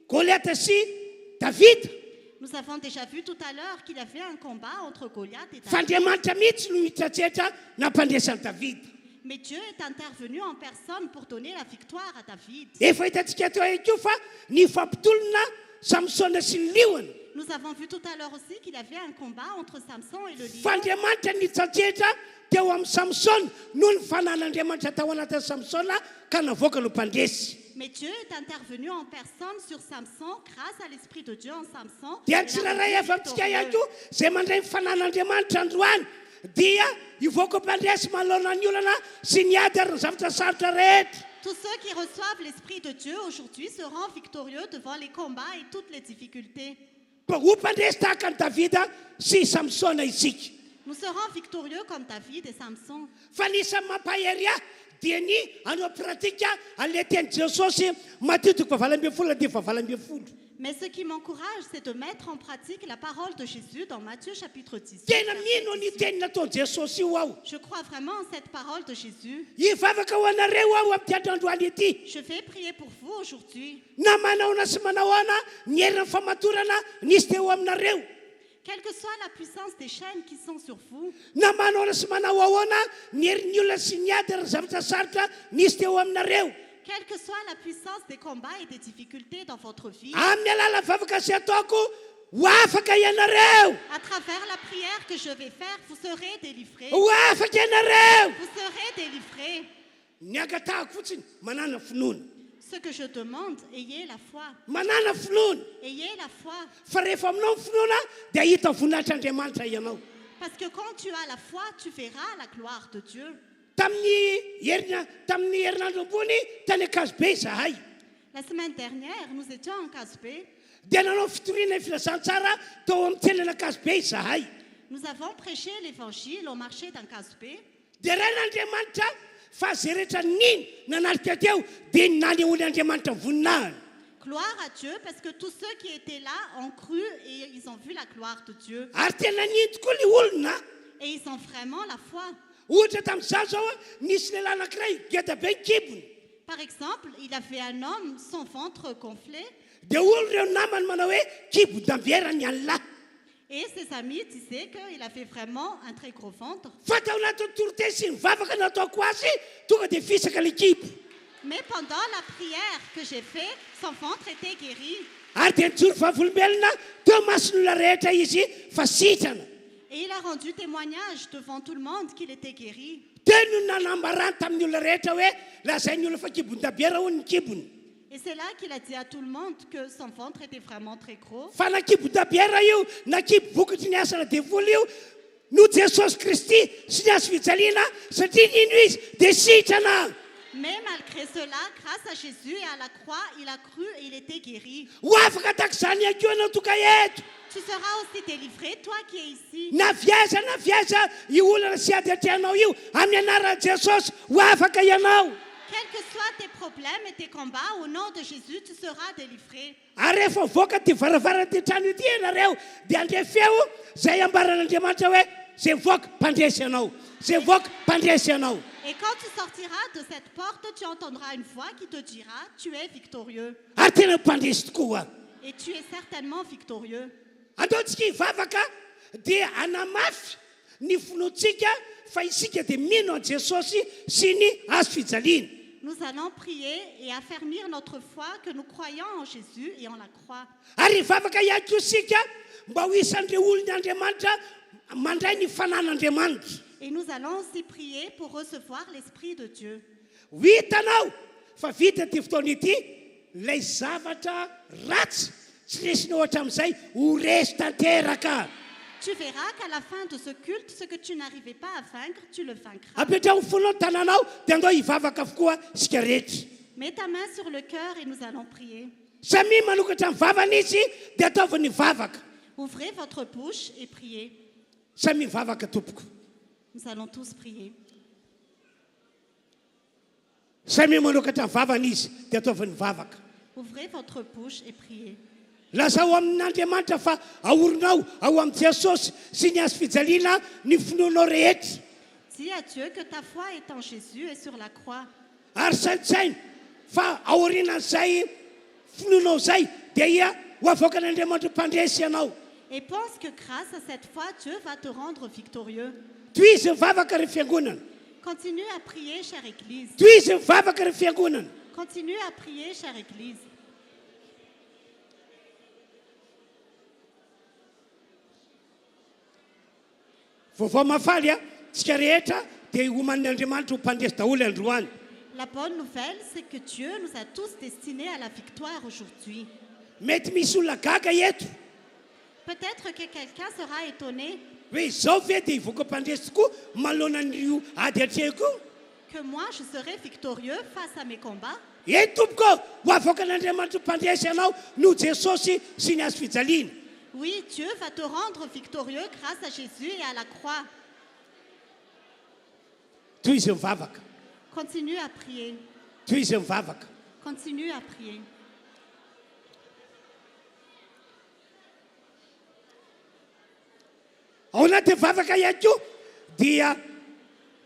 goliata sy davida Nous avons déjà vu tout à l'heure qu'il y avait un combat entre Goliath et fa David. andriamanitra mihitsy no hitratretra nampandresan'ny davida Mais Dieu est intervenu en personne pour donner la victoire à David. efa hitantsika teo ihany koa fa ny fampitolona samsona sy ny liona Nous avons vu tout à l'heure aussi qu'il y avait un combat entre Samson et le lion. fa andriamanitra nitratretra teo amin'ny samsona noho ny fanan'andriamanitra tao anatin'ny samsona ka navoaka no mpandresy Mais Dieu est intervenu en personne sur Samson grâce à l'Esprit de Dieu en Samson. dia Il tsy a raray rendu avy amintsika ihany victorieux. koa zay mandray ny fanan'andriamanitra androany dia ivoaka mpandresy manolona ny olana sy niady ary ny zavatra sarotra rehetra Tous ceux qui reçoivent l'Esprit de Dieu aujourd'hui seront victorieux devant les combats et toutes les difficultés. ho mpandresy tahaka ny davida sy samsona isika Nous serons victorieux comme David et Samson. fa nisany mampahery ahy dia ny anao pratika an'le teny jesosy matitiko fa 20 dia fa 20. Mais ce qui m'encourage, c'est de mettre en pratique la parole de Jésus dans Matthieu chapitre 18. tena mino ny teny nataony jesosy io aho Je crois vraiment en cette parole de Jésus. hivavaka ho anareo aho amin'ny androany ity Je vais prier pour vous aujourd'hui. na manaona sy manahoana ny herin'ny famatorana nisy teo aminareo Quelle que soit la puissance des chaînes qui sont sur vous, na manaona sy manao ahoana ny herin'ny olona sy niady ary zavatra sarotra nisy teo aminareo quelle que soit la puissance des combats et des difficultés dans votre vie, amin'ny alala vavaka sy ataoko ho afaka ianareo à travers la prière que je vais faire, vous serez délivrés. ho afaka ianareo Vous serez délivrés. ny agatahako fotsiny manana finoana Ce que je demande, ayez la foi. manana finoana Ayez la foi. fa rehefa aminao ny finoana dia hita voninahitr'andriamanitra ianao Parce que quand tu as la foi, tu verras la gloire de Dieu. tamin'ny herinandro ambony tany akazobe zahay La semaine dernière, nous étions en Casbé. dia nanao fitoriana ny filazantsara tao amin'ny tenana akazobe zahay Nous avons prêché l'évangile au marché d'un Casbé. dia ray n'andriamanitra fa zay rehetra niny nanalika teo dia nany ony andriamanitra voninahiny Gloire à Dieu, parce que tous ceux qui étaient là ont cru et ils ont vu la gloire de Dieu. ary tena niny tokoa le olona Et ils ont vraiment la foi. ohatra tamin'izao zao nisy lehilahy anankiray geda be kibony Par exemple, il avait un homme, son ventre gonflé, dia olo reo namany manao hoe kibo dambiera ny an'lahy et ses amis disaient qu'il avait vraiment un très gros ventre. fa tao anatin'ny toroteny sy ny vavaka nataoko azy tonga dia fisaka le kibo Mais pendant la prière que j'ai faite, son ventre était guéri. ary dia nijoro vavolombelona teo mason'olona rehetra izy fa sitrana Et il a rendu témoignage devant tout le monde qu'il était guéri. teo no nanambarany tamin'ny olona rehetra hoe lazay ny olona fa kibony dabiera hoy ny kibony Et c'est là qu'il a dit à tout le monde que son ventre était vraiment très gros. fa na kibo dabiera io na kibo vokatry ny asana devoly io no jesosy kristy sy ny azo fijaliana satria nino izy dia sitrana Mais malgré cela, grâce à Jésus et à la croix, il a cru et il était guéri. ho afaka tak'izany ihany koa anao toka eto Tu seras aussi délivré, toi qui es ici. na viaza io olana sy ady atrehanao io amin'ny anaran'i jesosy ho afaka ianao Quels que soient tes problèmes et tes combats, au nom de Jésus, tu seras délivré. Ary rehefa voaka ty varavara ty trano ity ianareo dia andre feo zay ambaran'Andriamanitra hoe zay voaka mpandresy anao, zay voaka mpandresy anao. Et quand tu sortiras de cette porte, tu entendras une voix qui te dira, tu es victorieux. Ary tena mpandresy tokoa. Et tu es certainement victorieux. Ataontsika hivavaka dia anamafy ny finoantsika fa isika dia mino an Jesosy sy ny azo fijaliana. Nous allons prier et affermir notre foi que nous croyons en Jésus et en la croix. Ary hivavaka ihany koa isika mba ho isan'ireo olon'Andriamanitra mandray ny fanan'Andriamanitra. Et nous allons aussi prier pour recevoir l'Esprit de Dieu. Ho hitanao fa vita ty fotoana ity ilay zavatra ratsy tsy resinao hatramin'izay ho resy tanteraka. Tu verras qu'à la fin de ce culte, ce que tu n'arrivais pas à vaincre, tu le vaincras. Apetrao fonao ny tananao dia andao hivavaka avokoa isika rehetra. Mets ta main sur le cœur et nous allons prier. Samy manokatra ny vavany izy dia ataovany hivavaka. Ouvrez votre bouche et priez. Samy mivavaka tompoko. Nous allons tous prier. Samy manokatra ny vavany izy dia ataovany hivavaka. Ouvrez votre bouche et priez. Lazao amin'Andriamanitra fa aorinao ao amin'ny Jesosy sy ny azo fijaliana ny finoanao rehetra. Dis à Dieu que ta foi est en Jésus et sur la croix. Ary saintsaina fa aorinan'izay finoanao zay dia ho avoaka n'Andriamanitra mpandresy ianao. Et pense que grâce à cette foi, Dieu va te rendre victorieux. Toizy mivavaka ry fiangonana. Continue à prier, chère Église. Toizy mivavaka ry fiangonana. Continue à prier, chère Église. Vaovao mafaly tsika rehetra dia homanin'Andriamanitra ho mpandresy daholo androany. La bonne nouvelle, c'est que Dieu nous a tous destinés à la victoire aujourd'hui. Mety misy olona gaga eto Peut-être que quelqu'un sera étonné hoe izao ve dia hivoaka mpandresy tokoa manoloanan'io ady atrehako. que moi, je serai victorieux face à mes combats. E tompoko ho avoaka n'Andriamanitra mpandresy ianao no Jesosy sy ny azo fijaliana. Oui, Dieu va te rendre victorieux grâce à Jésus et à la croix. Toy izy mivavaka. Continue à prier. Toy izy mivavaka. Continue à prier. Ao anaty vavaka ihany koa dia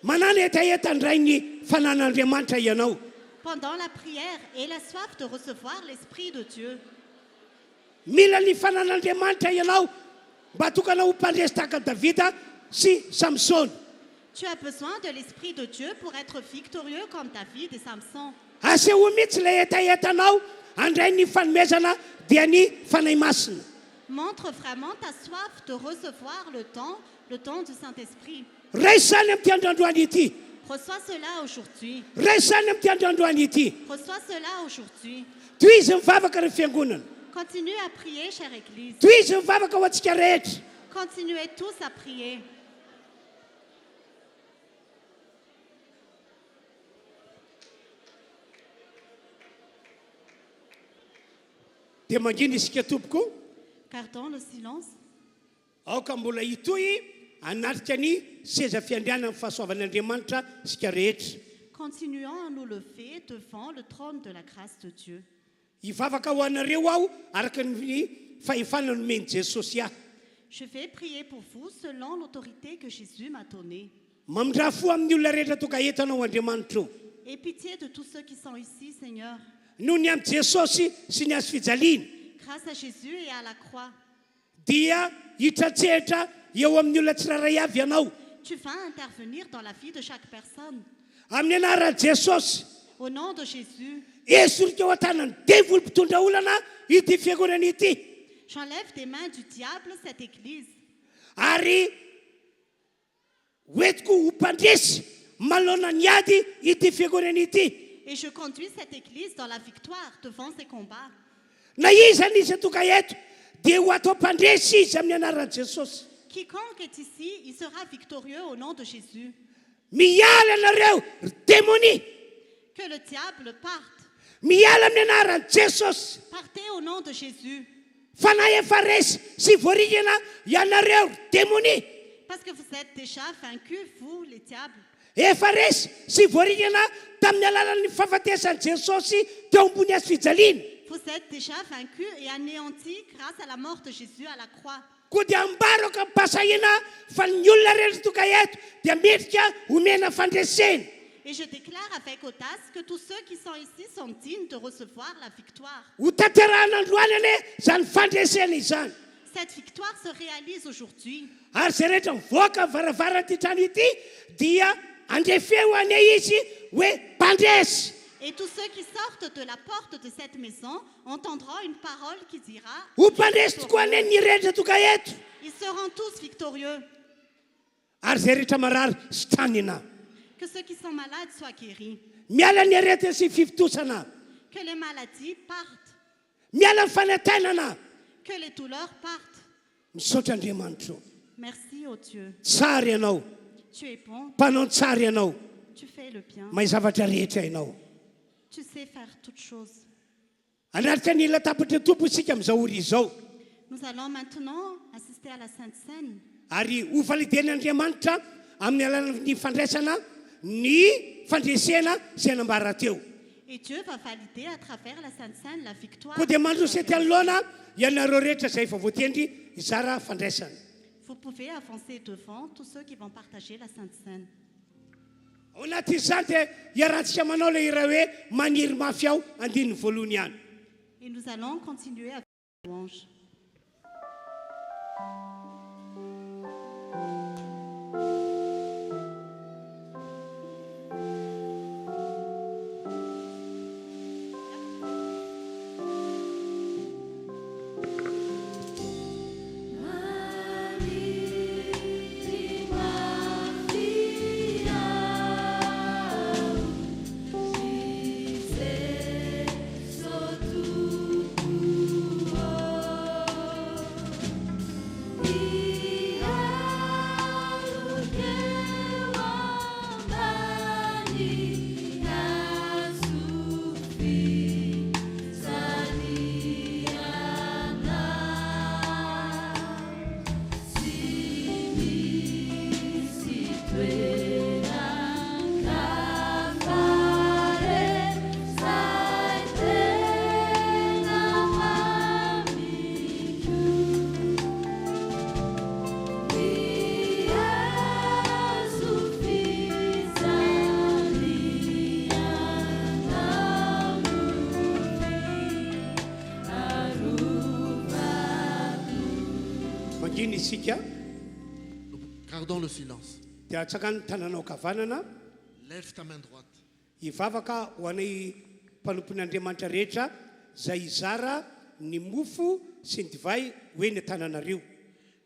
manana etaeta ndray ny fanan'Andriamanitra ianao. Pendant la prière, aie la soif de recevoir l'Esprit de Dieu. Mila ny fanan'Andriamanitra ianao mba tokana ho mpandresy tahaka Davida sy Samson. Tu as besoin de l'Esprit de Dieu pour être victorieux comme David et Samson. Aseho mihitsy ilay etaetanao handray ny fanomezana dia ny fanahy masina. Montre vraiment ta soif de recevoir le don du Saint-Esprit. Raisany amin'ity androandroany ity. Reçois cela aujourd'hui. Raisany amin'ity androandroany ity. Reçois cela aujourd'hui. Toy izy mivavaka ry fiangonana. Continue à prier, chère Église. Toy izy mivavaka ho antsika rehetra. Continuez tous à prier. Dia mangina isika tompoko. Gardons le silence. Aoka mbola hitoy anatrika ny seza fiandriana amin'ny fahasoavan'Andriamanitra isika rehetra. Continuons à nous lever devant le trône de la grâce de Dieu. Hivavaka ho anareo aho araka ny fahefana nomeny Jesosy ahy. Je vais prier pour vous selon l'autorité que Jésus m'a donnée. Mamindra fo amin'ny olona rehetra toka entanao Andriamanitra. Aie pitié de tous ceux qui sont ici, Seigneur. Noho ny amin'ny Jesosy sy ny azo fijaliana Grâce à Jésus et à la croix, dia hitratsehatra eo amin'ny olona tsiraray avy ianao. tu vas intervenir dans la vie de chaque personne. Amin'ny anaran'i Jesosy Au nom de Jésus, esorika ao an-tanany devoly mpitondra olana ity fiangonana ity. j'enlève des mains du diable cette église. Ary hoentiko ho mpandresy malona ny ady ity fiangonana ity. Et je conduis cette église dans la victoire devant ses combats. Na iza nisy atoka eto dia ho atao mpandresy izy amin'ny anaran'i Jesosy. Quiconque est ici, il sera victorieux au nom de Jésus. Miala anareo démonie. Que le diable parte. Miala amin'ny anaran'i Jesosy. Partez au nom de Jésus. Fanahy efa resy sy voarigana ianareo démonie. Parce que vous êtes déjà vaincus, vous, les diables. efa resy sy voaringana tamin'ny alalan'ny fahafatesan'i Jesosy teo ambony hazo fijaliana. Vous êtes déjà vaincus et anéantis grâce à la mort de Jésus à la croix. Koa dia ambaraka mpasahina fa ny olona rehetra tonga eto dia midika omena fandresena. Et je déclare avec audace que tous ceux qui sont ici sont dignes de recevoir la victoire. Ho tanterahana ane zany fandresena izany. Cette victoire se réalise aujourd'hui. Ary zay rehetra mivoaka varavaran'ity trano ity dia andrefeo ane izy hoe mpandresy. Et tous ceux qui sortent de la porte de cette maison entendront une parole qui dira Ho mpandresy tokoa ane ny rehetra tonga eto. ils seront tous victorieux. Ary zay rehetra marary sy tanina. Que ceux qui sont malades soient guéris. Miala ny arety sy fivitosana. Que les maladies partent. Miala ny fanantenana. Que les douleurs partent. Misaotra Andriamanitra. Merci ô Dieu. Tsara ianao. Tu es bon. Mpanao tsara ianao. Tu fais le bien. Mahay zavatra rehetra ianao. Tu sais faire toutes choses. Anatrika ny latapatra tompo isika amin'izao ora izao. Nous allons maintenant assister à la Sainte Seine. Ary ho validen'Andriamanitra amin'ny alalan'ny fandraisana ny fandresena izay nambara teo. Et Dieu va valider à travers la Sainte Seine la victoire. Koa dia mandrosy ety anoloana ianareo rehetra izay efa voatendry izara fandraisana. Vous pouvez avancer devant tous ceux qui vont partager la Sainte Seine. Ao anatin'izany dia hiarantsika manao ilay ira hoe maniry mafy aho andininy voalohany ihany. Et nous allons continuer avec la louange. Gardons le silence. Dia tsakany tananao kavanana. Lève ta main droite. Hivavaka ho anay mpanompon'Andriamanitra rehetra izay izara ny mofo sy ny divay hoe ny tananareo.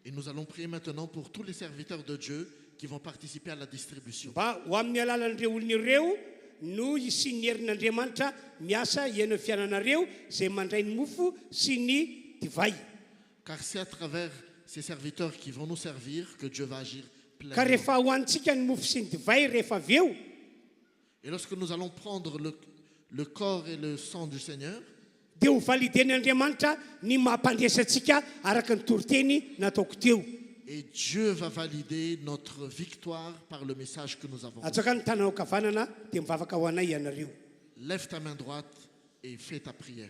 Et nous allons prier maintenant pour tous les serviteurs de Dieu qui vont participer à la distribution. Mba ho amin'ny alalan'ireo olona ireo no isiany herin'Andriamanitra miasa hiaino fiananareo izay mandray ny mofo sy ny divay. Car c'est à travers ces serviteurs qui vont nous servir que Dieu va agir Ka pleinement. rehefa hoantsika ny mofo sy ny divay rehefa avy eo, Et lorsque nous allons prendre le corps et le sang du Seigneur, dia ho validen'Andriamanitra ny mampandresantsika araka ny toriteny nataoko teo. et Dieu va valider notre victoire par le message que nous avons. Atsaka ny tananao kavanana dia mivavaka ho anay ianareo. Lève ta main droite et fais ta prière.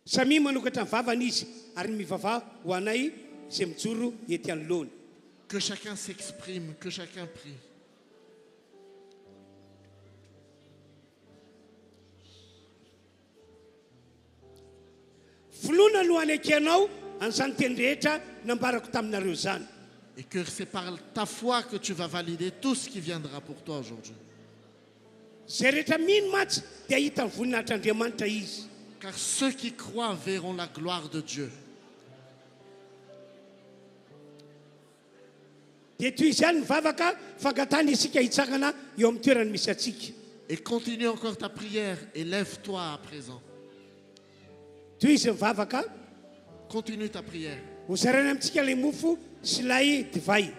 Samy manokatra ny vavany izy ary mivava ho anay izay mijoro ety anoloana. Que chacun s'exprime, que chacun prie. Foloana no anaikianao an'izany teny rehetra nambarako taminareo zany. Et que c'est par ta foi que tu vas valider tout ce qui viendra pour toi aujourd'hui. Zay rehetra mino matsy dia hita ny voninahitr'Andriamanitra izy. Car ceux qui croient verront la gloire de Dieu. Dia toy izany mivavaka fangatana isika hitsangana eo amin'ny toerany misy atsika. Et continue encore ta prière et lève-toi à présent. Toy izy mivavaka Continue ta prière. ho zarana amintsika ilay mofo sy ilay divay.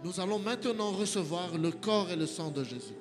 Nous allons maintenant recevoir le corps et le sang de Jésus.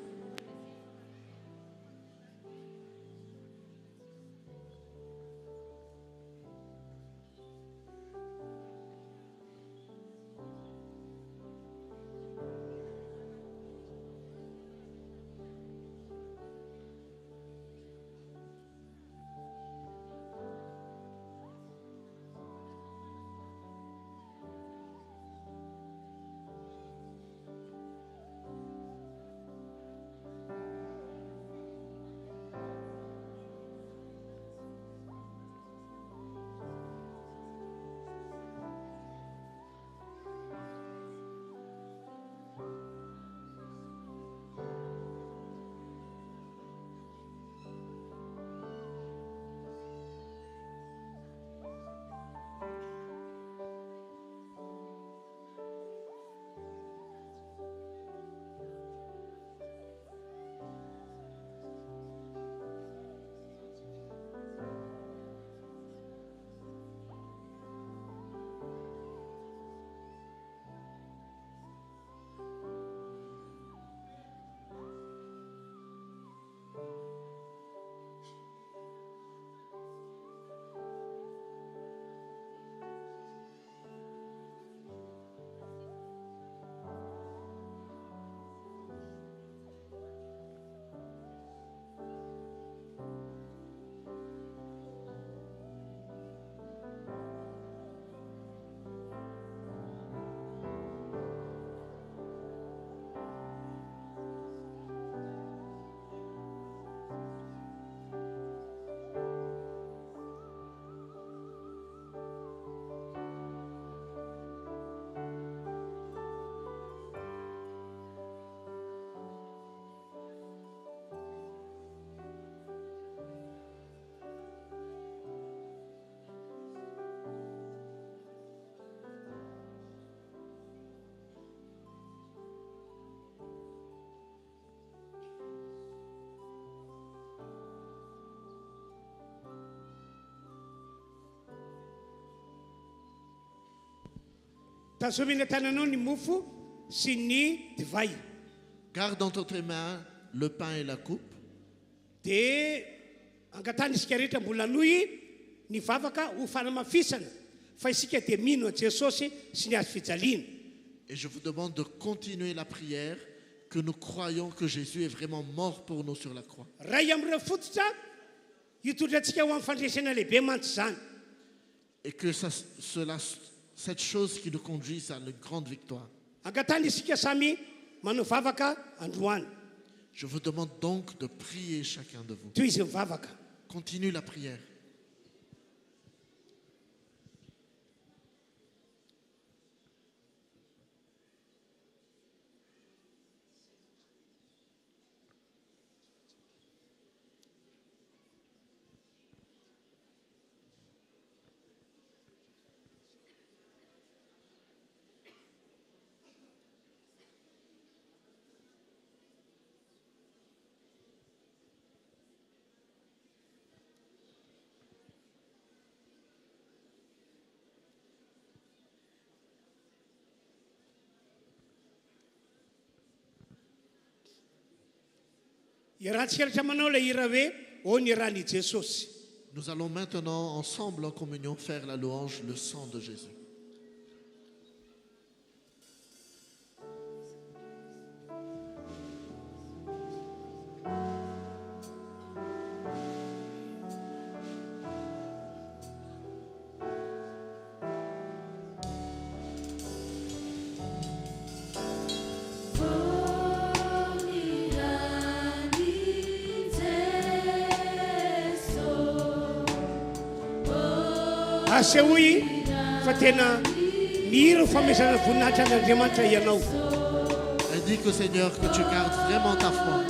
tazomina tananao ny mofo sy ny divay. Garde dans tes mains le pain et la coupe. De angatany isika rehetra mbola noy ny vavaka ho fanamafisana fa isika de mino a Jesosy sy ny azo fijaliana. Et je vous demande de continuer la prière, que nous croyons que Jésus est vraiment mort pour nous sur la croix. Ray am'ireo fototra hitondratsika ho amin'ny fandresena lehibe mantsy zany. Et que cette chose qui nous conduise à une grande victoire. Angatany isika samy manao vavaka androany. Je vous demande donc de prier chacun de vous. Toy izy mivavaka. Continue la prière. Iarahantsika rehetra manao ilay hira hoe ô ny ran'i Jesosy. Nous allons maintenant ensemble en communion faire la louange, le sang de Jésus. Asehoy fa tena mihira fametrana voninahitra an'Andriamanitra ianao. Indique au Seigneur que tu gardes vraiment ta foi.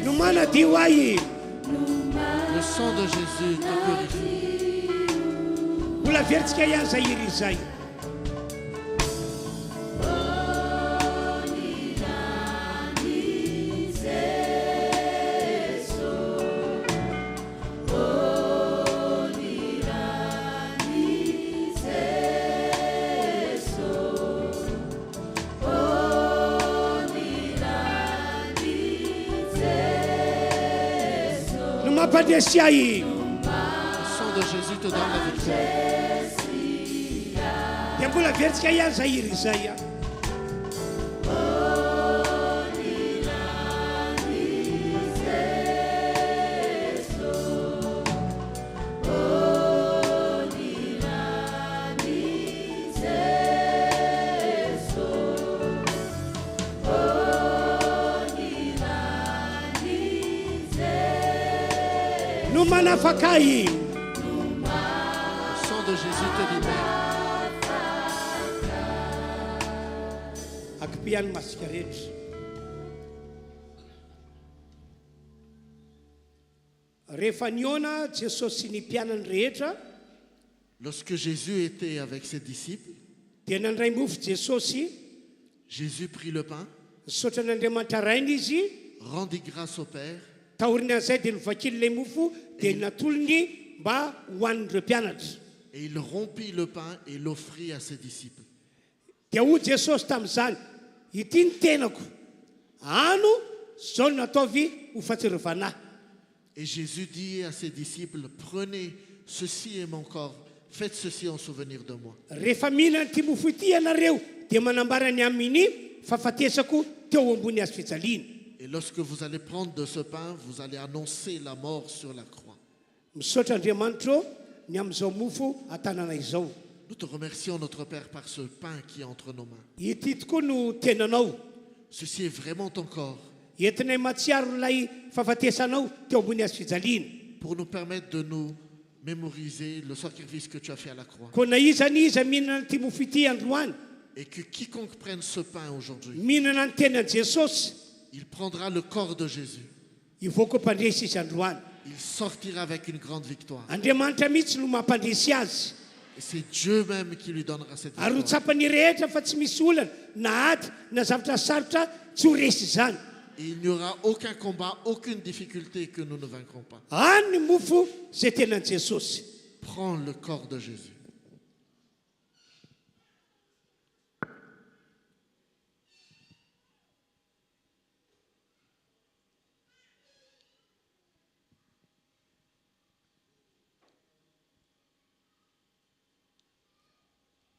No manadio ahy Le sang de Jésus te purifie. mbola veritsika ihany zay hira izay. Mampandresy ahy Le sang de Jésus te donne la victoire. dia mbola veritsika ihany zay hira izay a. No manafaka ahy Le sang de Jésus te libère. akimpiany masika rehetra. Rehefa niona Jesosy sy ny mpianany rehetra Lorsque Jésus était avec ses disciples, dia nandray mofo Jesosy, Jésus prit le pain, nisaotra n'Andriamanitra raina izy, rendit grâce au Père tahoriny an'izay dia novakily ilay mofo dia natolony mba hohanin'ireo mpianatra. et il rompit le pain et l'offrit à ses disciples. Dia hoy Jesosy tamin'izany, ity ny tenako, ano zao no nataovy ho fahatsiarovanahy. Et Jésus dit à ses disciples, prenez, ceci est mon corps, faites ceci en souvenir de moi. Rehefa mihinana ity mofo ity ianareo dia manambara ny amin'ny fahafatesako teo ambony hazo fijaliana. Et lorsque vous allez prendre de ce pain, vous allez annoncer la mort sur la croix. Misaotra Andriamanitra ny amin'izao mofo atanana izao. Nous te remercions, notre Père, par ce pain qui est entre nos mains. Ity tokoa no tenanao. Ceci est vraiment ton corps, Entinay matsiaro ilay fahafatesanao teo ambony hazo fijaliana. pour nous permettre de nous mémoriser le sacrifice que tu as fait à la croix. Koa na iza ny iza mihinana ity mofo ity androany, Et que quiconque prenne ce pain aujourd'hui, mihinana ny tenan Jesosy, il prendra le corps de Jésus. ivoaka mpandresy izy androany. Il sortira avec une grande victoire. Andriamanitra mihitsy no mampandresy azy. Et c'est Dieu même qui lui donnera cette Ary ho victoire. tsapany rehetra fa tsy misy olana na ady na zavatra sarotra tsy ho resy izany. Et il n'y aura aucun combat, aucune difficulté que nous ne vaincrons pas. Any ny mofo zay tenan Jesosy. Prends le corps de Jésus.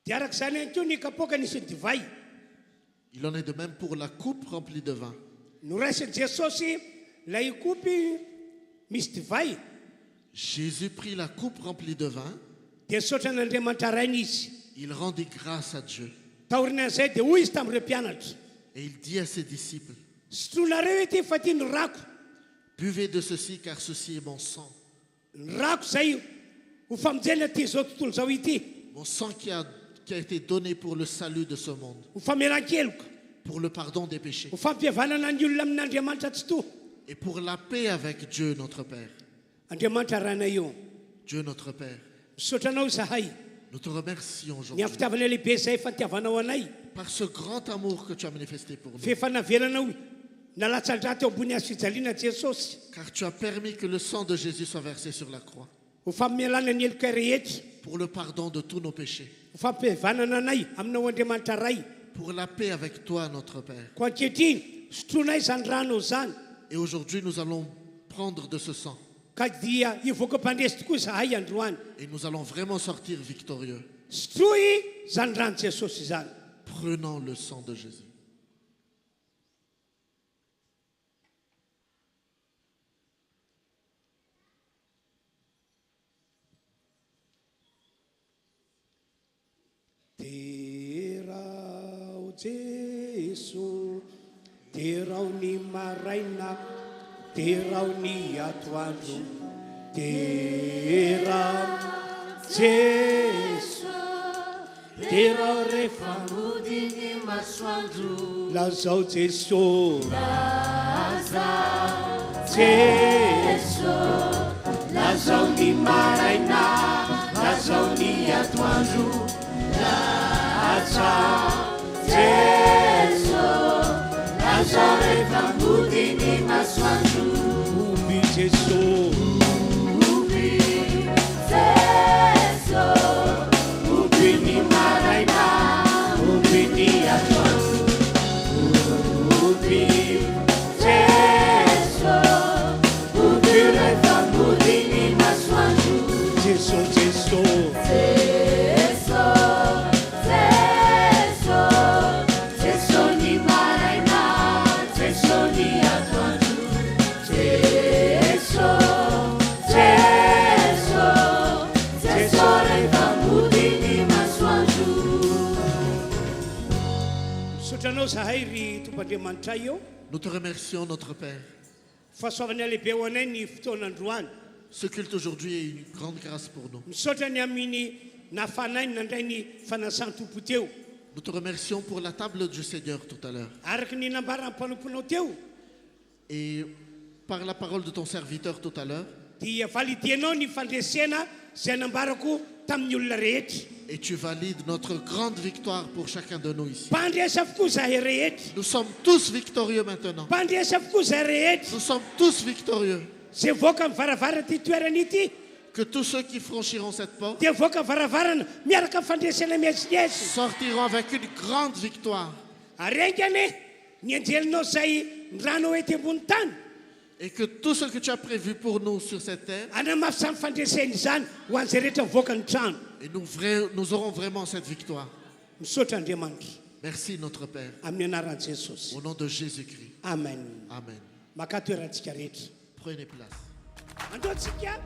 Dia araka izany ihany koa ny kapoaka nisy divay. Il en est de même pour la coupe remplie de vin. Noraisiny Jesosy lay kopy misy divay. Jésus prit la coupe remplie de vin. Dia saotra n'Andriamanitra rainy izy. Il rendit grâce à Dieu. Taoriny an'izay dia hoy izy tamin'ireo mpianatra. Et il dit à ses disciples, Sotroinareo ity fa ty ny rako. buvez de ceci car ceci est mon sang. Ny rako zay ho famonjena ty zao tontolo zao ity. Mon sang qui a été donné pour le salut de ce monde, Ho famelan-keloka. pour le pardon des péchés Ho fampihavanana ny olona amin'Andriamanitra tsy to. et pour la paix avec Dieu notre Père. Andriamanitra rana io. Dieu notre Père, Misaotra anao zahay. nous te remercions Ny aujourd'hui amin'ny fitiavana lehibe zay fatiavanao anay. par ce grand amour que tu as manifesté pour nous. Fefa navelanao nalatsa-dra teo ambony hazo fijaliana Jesosy. Car tu as permis que le sang de Jésus soit versé sur la croix Ho famelana ny heloka rehetra. pour le pardon de tous nos péchés, Ho fampihavanana anay aminao Andriamanitra ray. pour la paix avec toi notre Père. Ko ankehitriny sotroinay zany rano zany. Et aujourd'hui nous allons prendre de ce sang Ka dia hivoaka mpandresy tokoa zahay androany. et nous allons vraiment sortir victorieux. Sotroy zany rano Jesosy zany. Prenons le sang de Jésus. Terao Jesu, terao ny maraina, terao ny atoandro, terao Jesu, terao rehefa mody ny masoandro, lazao Jesu, Jesu, lazao ny maraina, lazao ny atoandro, Jesu, lazao rehefa mody ny masoandro, ubi Jesu, ubi Jesu, ubi ny maraina, ubi ny atoandro, ubi Jesu, ubi rehefa mody ny masoandro, Jesu, Jesu, sotranao zahay ry tompandriamanitra io. Nous te remercions notre Père. Fahasoavany lehibe ho anay ny fotoanandroany. Ce culte aujourd'hui est une grande grâce pour nous. Misaotra ny amin'ny nafanay nandray ny fanasan-tompo teo. Nous te remercions pour la table du Seigneur tout à l'heure. Araky ny nambaran'ny mpanomponao teo Et par la parole de ton serviteur tout à l'heure, dia validianao ny fandresena zay nambarako tamin'ny olona rehetra. et tu valides notre grande victoire pour chacun de nous ici. Mpandresa avokoa zahay rehetra. Nous sommes tous victorieux maintenant. Mpandresa avokoa zahay rehetra. Nous sommes tous victorieux. Zay voaka amin'ny varavara ty toerana ity Que tous ceux qui franchiront cette porte dia voaka amin'ny varavarana miaraka amin'ny fandresena mihetsiketsy. sortiront avec une grande victoire. Arengany ny anjelinao zay ndrano ety ambony tany. Et que tout ce que tu as prévu pour nous sur cette terre, Anamafy samy fandreseny izany ho an'izay rehetra mivoaka ny trano. et nous aurons vraiment cette victoire. Misaotra Andriamanitra Merci notre Père. amin'ny anaran'i Jesosy. Au nom de Jésus-Christ. Amen. Amen. Maka toerantsika rehetra. Prenez place. Androantsika.